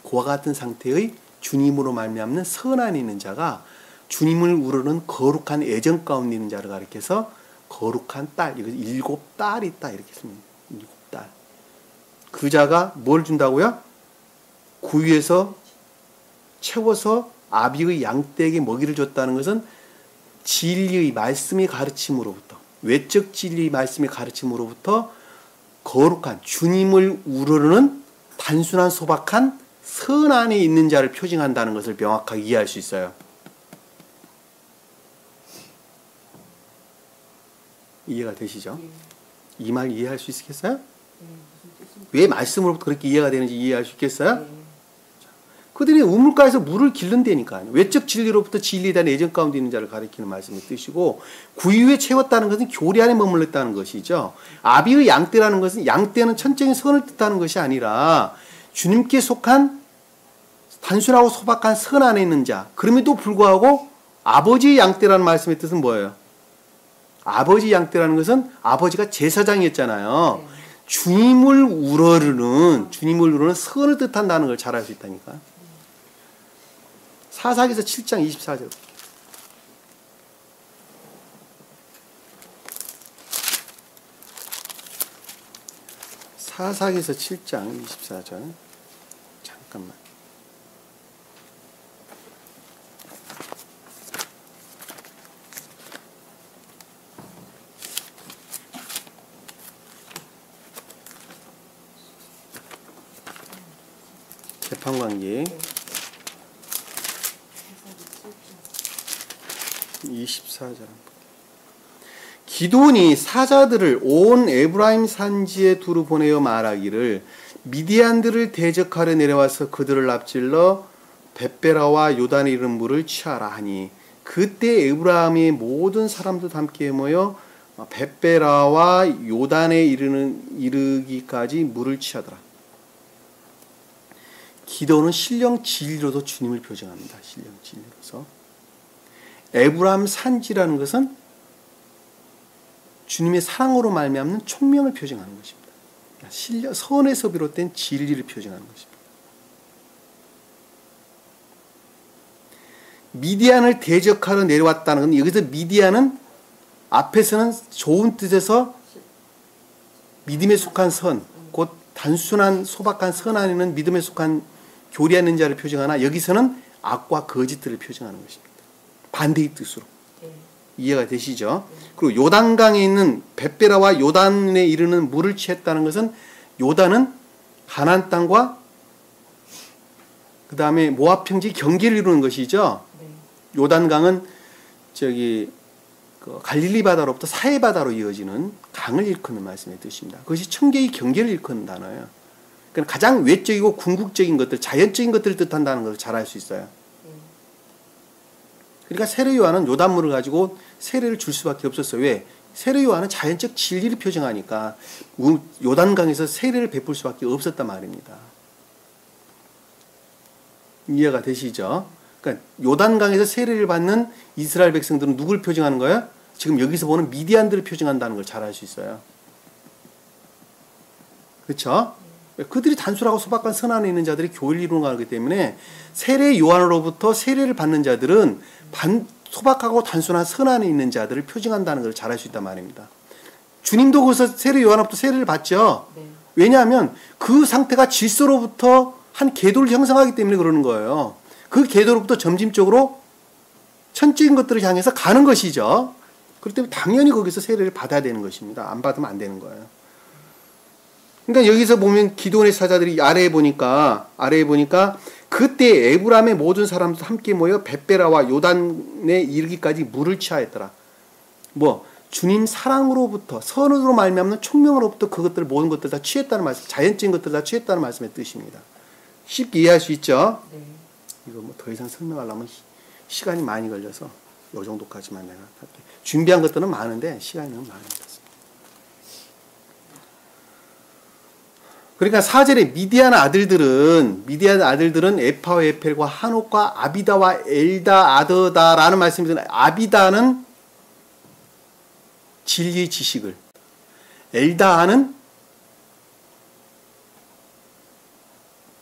그와 같은 상태의 주님으로 말미암는 선 안에 있는 자가 주님을 우러는 거룩한 애정 가운데 있는 자를 가리켜서 거룩한 딸, 이거 7딸이 있다 이렇게 씁니다. 7딸. 그 자가 뭘 준다고요? 구유에서 채워서 아비의 양떼에게 먹이를 줬다는 것은 진리의 말씀의 가르침으로부터, 외적 진리의 말씀의 가르침으로부터 거룩한 주님을 우러르는 단순한 소박한 선 안에 있는 자를 표징한다는 것을 명확하게 이해할 수 있어요. 이해가 되시죠? 이 말 이해할 수 있겠어요? 왜 말씀으로부터 그렇게 이해가 되는지 이해할 수 있겠어요? 그들이 우물가에서 물을 기른다니까요. 외적 진리로부터 진리에 대한 애정 가운데 있는 자를 가리키는 말씀의 뜻이고, 구유에 채웠다는 것은 교리 안에 머물렀다는 것이죠. 아비의 양떼라는 것은, 양떼는 천적인 선을 뜻하는 것이 아니라 주님께 속한 단순하고 소박한 선 안에 있는 자. 그럼에도 불구하고 아버지의 양떼라는 말씀의 뜻은 뭐예요? 아버지 양떼라는 것은 아버지가 제사장이었잖아요. 네. 주님을 우러르는 선을 뜻한다는 걸 잘 알 수 있다니까. 사사기서 7장 24절. 사사기서 7장 24절. 잠깐만. 재판관계 24절. 기드온이 사자들을 온 에브라임 산지에 두루 보내어 말하기를, 미디안들을 대적하려 내려와서 그들을 앞질러 벳베라와 요단에 이르는 물을 취하라 하니 그때 에브라함의 모든 사람들도 함께 모여 벳베라와 요단에 이르기까지 물을 취하더라. 기도는 신령 진리로도 주님을 표정합니다. 신령 진리로서. 에브라함 산지라는 것은 주님의 사랑으로 말미암는 총명을 표정하는 것입니다. 선에서 비롯된 진리를 표정하는 것입니다. 미디안을 대적하러 내려왔다는 건 여기서 미디안은 앞에서는 좋은 뜻에서 믿음에 속한 선, 곧 단순한 소박한 선 안에는 믿음에 속한 교리하는 자를 표정하나 여기서는 악과 거짓들을 표정하는 것입니다. 반대의 뜻으로. 이해가 되시죠? 그리고 요단강에 있는 벳베라와 요단에 이르는 물을 취했다는 것은 요단은 가나안 땅과 그 다음에 모압 평지 경계를 이루는 것이죠. 요단강은 그 갈릴리 바다로부터 사해 바다로 이어지는 강을 일컫는 말씀의 뜻입니다. 그것이 청계의 경계를 일컫는 단어예요. 그러니까 가장 외적이고 궁극적인 것들, 자연적인 것들을 뜻한다는 것을 잘 알 수 있어요. 그러니까 세례 요한은 요단물을 가지고 세례를 줄 수밖에 없었어요. 왜? 세례 요한은 자연적 진리를 표정하니까 요단강에서 세례를 베풀 수밖에 없었단 말입니다. 이해가 되시죠? 그러니까 요단강에서 세례를 받는 이스라엘 백성들은 누굴 표정하는 거예요? 지금 여기서 보는 미디안들을 표정한다는 걸 잘 알 수 있어요. 그렇죠? 그들이 단순하고 소박한 선 안에 있는 자들이 교회를 이루는 거기 때문에 세례 요한으로부터 세례를 받는 자들은 소박하고 단순한 선 안에 있는 자들을 표정한다는 걸 잘 알 수 있단 말입니다. 주님도 거기서 세례 요한으로부터 세례를 받죠. 왜냐하면 그 상태가 질서로부터 한 궤도를 형성하기 때문에 그러는 거예요. 그 궤도로부터 점진적으로 천적인 것들을 향해서 가는 것이죠. 그렇기 때문에 당연히 거기서 세례를 받아야 되는 것입니다. 안 받으면 안 되는 거예요. 그러니까 여기서 보면 기도원의 사자들이 아래에 보니까 그때 에브라함의 모든 사람도 함께 모여 벳베라와 요단에 이르기까지 물을 취하였더라. 주님 사랑으로부터 선으로 말미암는 총명으로부터 그것들 모든 것들 다 취했다는 말씀, 자연적인 것들 다 취했다는 말씀의 뜻입니다. 쉽게 이해할 수 있죠? 네. 이거 더 이상 설명하려면 시간이 많이 걸려서 이 정도까지만 내가 할게. 준비한 것들은 많은데 시간이 너무 많습니다. 그러니까 4절에 미디안 아들들은 에파와 에펠과 한옥과 아비다와 엘다 아더다라는 말씀이 있는데 아비다는 진리의 지식을, 엘다는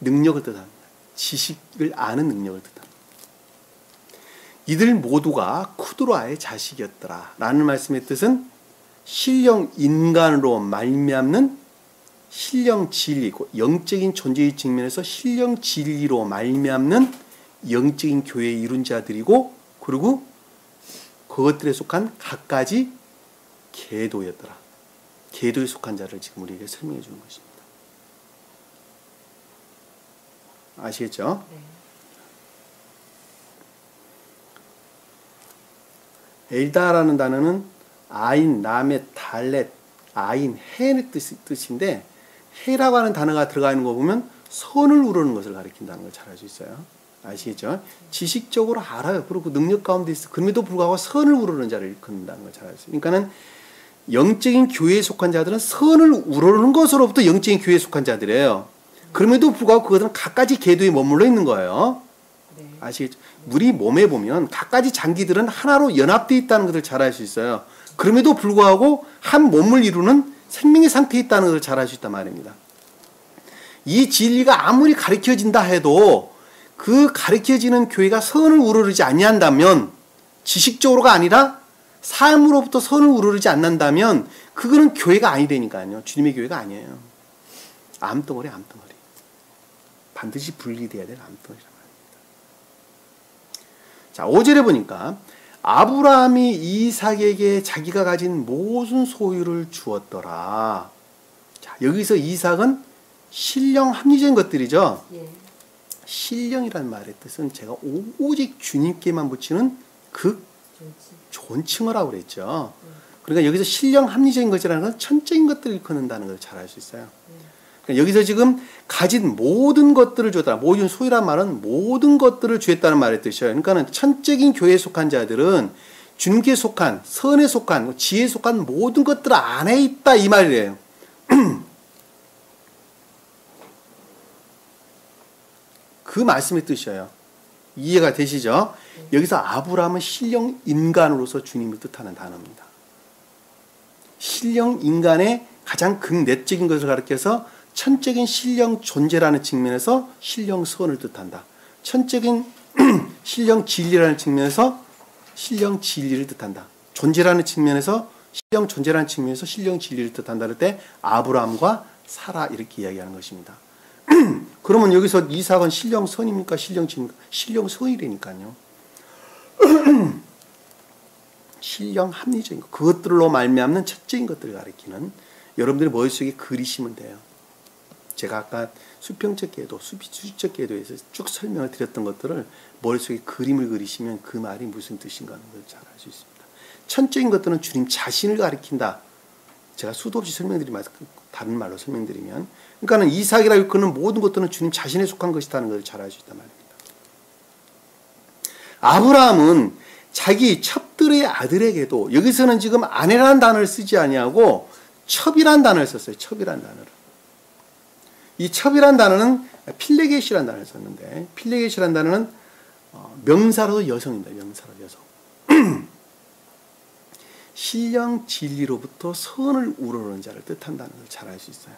능력을 뜻합니다. 지식을 아는 능력을 뜻합니다. 이들 모두가 쿠드로아의 자식이었더라 라는 말씀의 뜻은 신령 인간으로 말미암는 신령 진리, 영적인 존재의 측면에서 신령 진리로 말미암는 영적인 교회에 이룬 자들이고 그리고 그것들에 속한 각가지 계도였더라. 계도에 속한 자를 지금 우리에게 설명해 주는 것입니다. 아시겠죠? 네. 엘다라는 단어는 아인, 라멧, 달렛, 아인, 해의 뜻인데 해라고 하는 단어가 들어가 있는 거 보면 선을 우르는 것을 가리킨다는 걸 잘 알 수 있어요. 아시겠죠? 지식적으로 알아요. 그리고 능력 가운데 있어. 그럼에도 불구하고 선을 우르는 자를 일컫는다는 걸 잘 알 수 있어요. 그러니까는 영적인 교회에 속한 자들은 선을 우르는 것으로부터 영적인 교회에 속한 자들이에요. 그럼에도 불구하고 그것은 각가지 궤도에 머물러 있는 거예요. 아시겠죠? 우리 몸에 보면 각가지 장기들은 하나로 연합되어 있다는 것을 잘 알 수 있어요. 그럼에도 불구하고 한 몸을 이루는 생명의 상태에 있다는 것을 잘 알 수 있단 말입니다. 이 진리가 아무리 가르쳐진다 해도 그 가르쳐지는 교회가 선을 우러르지 아니한다면 지식적으로가 아니라 삶으로부터 선을 우러르지 않는다면 그거는 교회가 아니라니까요. 주님의 교회가 아니에요. 암덩어리. 반드시 분리돼야 될 암덩어리란 말입니다. 자, 5절에 보니까 아브라함이 이삭에게 자기가 가진 모든 소유를 주었더라. 자, 여기서 이삭은 신령 합리적인 것들이죠. 예. 신령이라는 말의 뜻은 제가 오직 주님께만 붙이는 그 존칭어라고 그랬죠. 그러니까 여기서 신령 합리적인 것이라는 건 천적인 것들을 일컫는다는 걸 잘 알 수 있어요. 그러니까 여기서 지금 가진 모든 것들을 주었다. 모든 소유란 말은 모든 것들을 주었다는 말의 뜻이에요. 그러니까는 천적인 교회에 속한 자들은 주님께 속한, 선에 속한, 지혜에 속한 모든 것들 안에 있다 이 말이에요. 그 말씀의 뜻이에요. 이해가 되시죠? 여기서 아브라함은 신령 인간으로서 주님을 뜻하는 단어입니다. 신령 인간의 가장 극내적인 것을 가리켜서 천적인 신령 존재라는 측면에서 신령 선을 뜻한다. 천적인 신령 진리라는 측면에서 신령 진리를 뜻한다. 존재라는 측면에서 신령 존재라는 측면에서 신령 진리를 뜻한다. 할 때 아브라함과 사라 이렇게 이야기하는 것입니다. 그러면 여기서 이삭은 신령 선입니까? 신령 진입니까? 신령 선이라니까요. 신령 합리적인 것, 그것들로 말미암는 첫째인 것들을 가리키는 여러분들의 머릿속에 그리시면 돼요. 제가 아까 수평적 궤도, 수직적 궤도에서 쭉 설명을 드렸던 것들을 머릿속에 그림을 그리시면 그 말이 무슨 뜻인가 하는 걸 잘 알 수 있습니다. 천적인 것들은 주님 자신을 가리킨다. 제가 수도 없이 설명드리면 다른 말로 설명드리면, 그러니까는 이삭이라고 그는 모든 것들은 주님 자신에 속한 것이라는 것을 잘 알 수 있단 말입니다. 아브라함은 자기 첩들의 아들에게도, 여기서는 지금 아내라는 단어를 쓰지 아니하고 첩이라는 단어를 썼어요. 첩이라는 단어를. 이 첩이라는 단어는 필레겟이라는 단어를 썼는데, 필레겟이라는 단어는 명사로 여성입니다. 명사로 여성. 신령 진리로부터 선을 우러러는 자를 뜻한다는 걸 잘 알 수 있어요.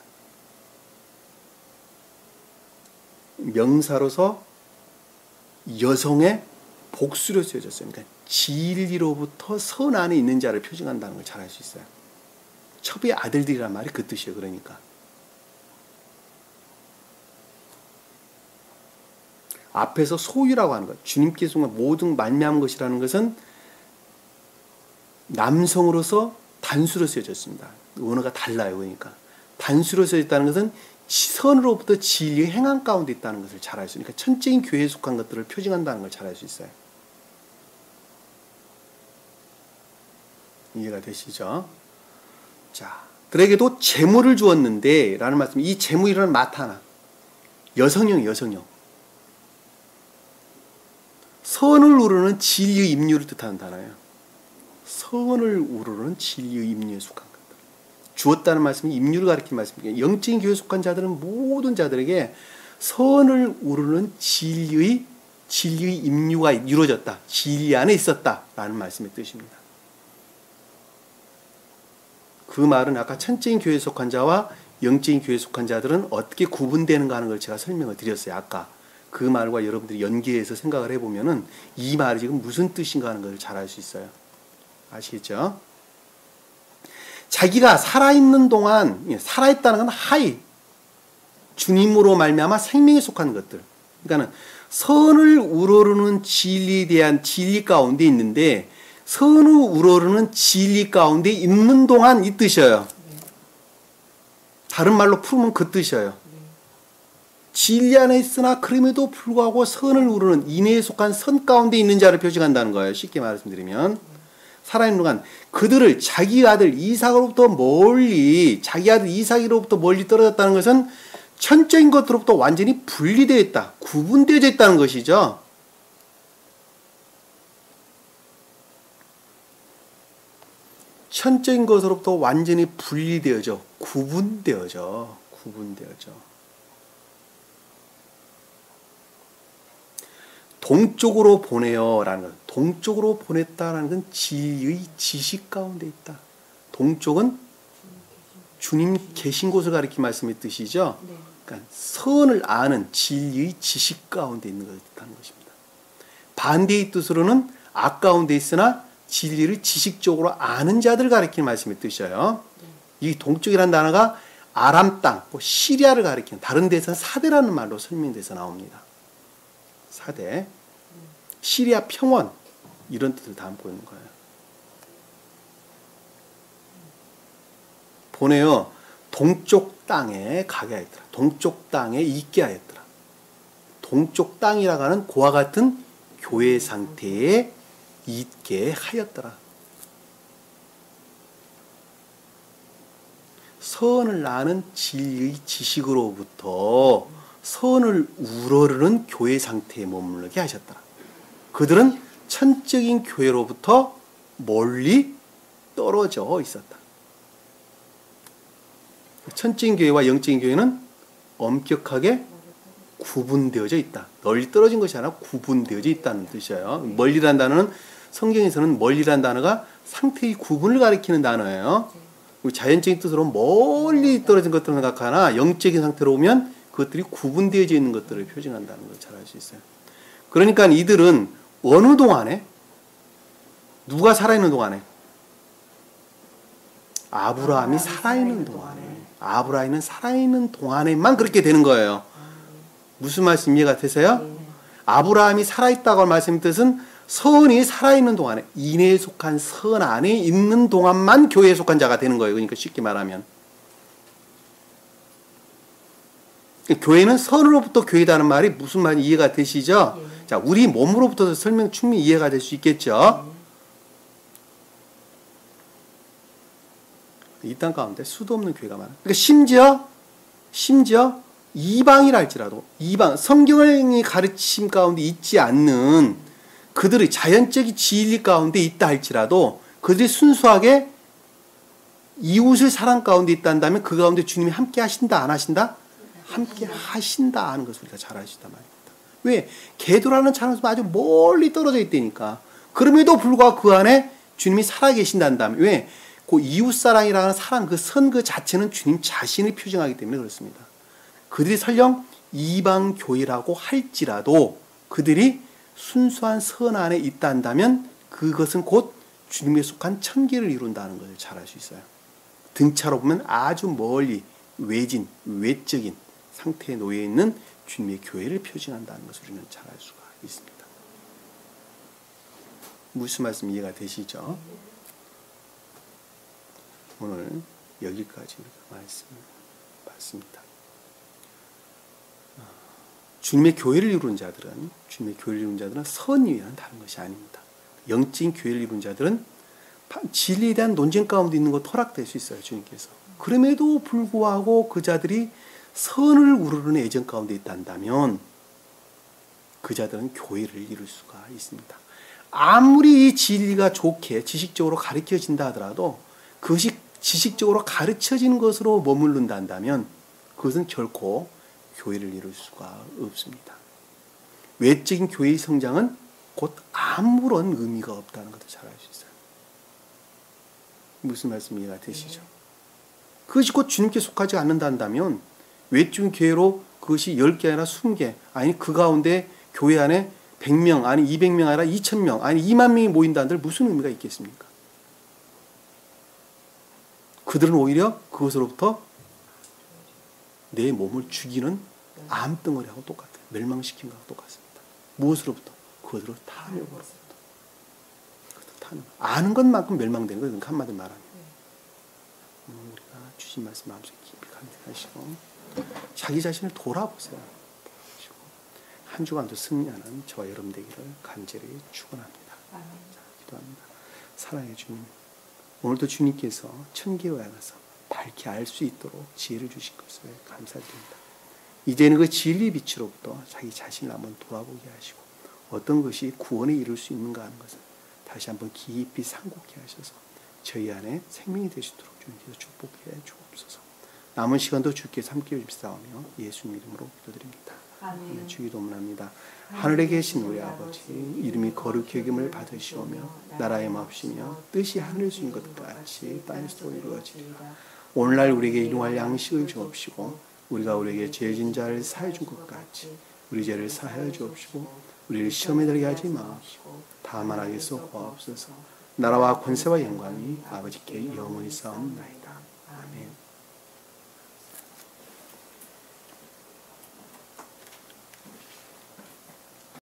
명사로서 여성의 복수로 쓰여졌어요. 그러니까 진리로부터 선 안에 있는 자를 표징한다는 걸 잘 알 수 있어요. 첩의 아들들이란 말이 그 뜻이에요. 그러니까 앞에서 소유라고 하는 것, 주님께서 모든 말미암은 것이라는 것은 남성으로서 단수로 쓰여졌습니다. 언어가 달라요. 그러니까 단수로 쓰여졌다는 것은 선으로부터 진리의 행한 가운데 있다는 것을 잘 알 수 있으니까 천적인 교회에 속한 것들을 표징한다는 걸 잘 알 수 있어요. 이해가 되시죠? 자, 그에게도 재물을 주었는데 라는 말씀, 이 재물이라는 마타나 여성형. 선을 우러는 진리의 임류를 뜻하는 단어예요. 선을 우러는 진리의 임류에 속한 것들. 주었다는 말씀이 임류를 가리키는 말씀이에요. 영적인 교회에 속한 자들은 모든 자들에게 선을 우러는 진리의 임류가 이루어졌다. 진리 안에 있었다라는 말씀의 뜻입니다. 그 말은 아까 천적인 교회에 속한 자와 영적인 교회에 속한 자들은 어떻게 구분되는가 하는 걸 제가 설명을 드렸어요. 아까 그 말과 여러분들이 연계해서 생각을 해보면은 이 말이 지금 무슨 뜻인가 하는 걸 잘 알 수 있어요. 아시겠죠? 자기가 살아있는 동안, 살아있다는 건 하이, 주님으로 말미암아 생명에 속한 것들. 그러니까는 선을 우러르는 진리에 대한 진리 가운데 있는데, 선을 우러르는 진리 가운데 있는 동안 이 뜻이에요. 다른 말로 풀면 그 뜻이에요. 진리 안에 있으나 그럼에도 불구하고 선을 우러는 인애에 속한 선 가운데 있는 자를 표징한다는 거예요. 쉽게 말씀드리면 살아있는 동안 그들을 자기 아들 이삭으로부터 멀리, 자기 아들 이삭으로부터 멀리 떨어졌다는 것은 천적인 것으로부터 완전히 분리되어 있다, 구분되어져 있다는 것이죠. 천적인 것으로부터 완전히 분리되어져, 구분되어져. 동쪽으로 보내어라는 것. 동쪽으로 보냈다라는 건 진리의 지식 가운데 있다. 동쪽은 주님 계신 곳을 가리키는 말씀의 뜻이죠. 그러니까 선을 아는 진리의 지식 가운데 있는 것을 뜻하는 것입니다. 반대의 뜻으로는 악 가운데 있으나 진리를 지식적으로 아는 자들을 가리키는 말씀의 뜻이에요. 이 동쪽이라는 단어가 아람 땅, 시리아를 가리키는, 다른 데서는 사대라는 말로 설명돼서 나옵니다. 사대, 시리아 평원, 이런 뜻을 담고 있는 거예요. 보내어 동쪽 땅에 가게 하였더라. 동쪽 땅에 있게 하였더라. 동쪽 땅이라고 하는 그와 같은 교회 상태에 있게 하였더라. 선을 아는 진리의 지식으로부터 선을 우러르는 교회 상태에 머무르게 하셨더라. 그들은 천적인 교회로부터 멀리 떨어져 있었다. 천적인 교회와 영적인 교회는 엄격하게 구분되어져 있다. 널리 떨어진 것이 아니라 구분되어져 있다는 뜻이에요. 멀리란 단어는 성경에서는 멀리란 단어가 상태의 구분을 가리키는 단어예요. 자연적인 뜻으로 멀리 떨어진 것들을 생각하나 영적인 상태로 오면 그것들이 구분되어져 있는 것들을 표현한다는 걸 잘 알 수 있어요. 그러니까 이들은 어느 동안에 누가 살아있는 동안에 아브라함이 살아있는 동안에 아브라함은 살아있는 동안에만 그렇게 되는 거예요. 무슨 말씀 이해가 되세요? 아브라함이 살아있다고 말씀의 뜻은 선이 살아있는 동안에 인애에 속한 선 안에 있는 동안만 교회에 속한 자가 되는 거예요. 그러니까 쉽게 말하면 교회는 선으로부터 교회다는 말이 무슨 말인지 이해가 되시죠? 자, 우리 몸으로부터 설명 충분히 이해가 될 수 있겠죠? 이 땅 가운데 수도 없는 교회가 많아요. 그러니까 심지어 이방이라 할지라도 이방 성경의 가르침 가운데 있지 않는 그들의 자연적인 진리 가운데 있다 할지라도 그들이 순수하게 이웃의 사랑 가운데 있다 한다면 그 가운데 주님이 함께 하신다 안 하신다? 함께 하신다 하는 것을 우리가 잘 아시단 말입니다. 왜? 계도라는 찬양은 아주 멀리 떨어져 있다니까. 그럼에도 불구하고 그 안에 주님이 살아계신다면 왜? 그 이웃사랑이라는 사랑 그 선 그 자체는 주님 자신을 표정하기 때문에 그렇습니다. 그들이 설령 이방교회라고 할지라도 그들이 순수한 선 안에 있다 한다면 그것은 곧 주님에 속한 천계를 이룬다는 것을 잘 알 수 있어요. 등차로 보면 아주 멀리 외진, 외적인 상태에 놓여 있는 주님의 교회를 표징한다는 것을 우리는 잘 알 수가 있습니다. 무슨 말씀 이해가 되시죠? 오늘 여기까지 우리가 말씀을 봤습니다. 주님의 교회를 이루는 자들은 선이 위한 다른 것이 아닙니다. 영적인 교회를 이루는 자들은 진리에 대한 논쟁 가운데 있는 것 허락될 수 있어요. 주님께서. 그럼에도 불구하고 그 자들이 선을 우러르는 애정 가운데 있다면 그 자들은 교회를 이룰 수가 있습니다. 아무리 이 진리가 좋게 지식적으로 가르쳐진다 하더라도 그것이 지식적으로 가르쳐지는 것으로 머무른다 한다면 그것은 결코 교회를 이룰 수가 없습니다. 외적인 교회의 성장은 곧 아무런 의미가 없다는 것을 잘 알 수 있어요. 무슨 말씀 이해가 되시죠? 그것이 곧 주님께 속하지 않는다 한다면 외적인 교회로 그것이 10개 아니라 20개 아니 그 가운데 교회 안에 100명 아니 200명 아니라 2000명 아니 2만 명이 모인다 한들 무슨 의미가 있겠습니까? 그들은 오히려 그것으로부터 내 몸을 죽이는 암덩어리하고 똑같아요. 멸망시킨 것하고 똑같습니다. 무엇으로부터? 그것으로 탐욕으로부터. 아는 것만큼 멸망되는 거예요. 한마디로 말하면. 우리가 주신 말씀 마음속에 깊이 간직하시고 자기 자신을 돌아보세요. 한 주간도 승리하는 저와 여러분 되기를 간절히 축원합니다. 기도합니다. 사랑해 주님, 오늘도 주님께서 천계에 가서 밝게 알 수 있도록 지혜를 주신 것을 감사드립니다. 이제는 그 진리 빛으로부터 자기 자신을 한번 돌아보게 하시고 어떤 것이 구원에 이룰 수 있는가 하는 것을 다시 한번 깊이 상고케 하셔서 저희 안에 생명이 되시도록 주님께서 축복해 주옵소서. 남은 시간도 주께서 함께 해주시사오며 예수님 이름으로 기도드립니다. 아멘. 주기도문합니다. 하늘에 계신 우리 아버지 이름이 거룩히 여김을 받으시오며 나라의 마옵시며 뜻이 하늘에서 이룬 것 같이 땅에서도 이루어지리라. 오늘날 우리에게 일용할 양식을 주옵시고 우리가 우리에게 죄 진 자를 사해 준 것 같이 우리 죄를 사하여 주옵시고 우리를 시험에 들게 하지 마옵시고 다만 악에서 구하옵소서. 나라와 권세와 영광이 아버지께 영원히 싸움나이다. 아멘.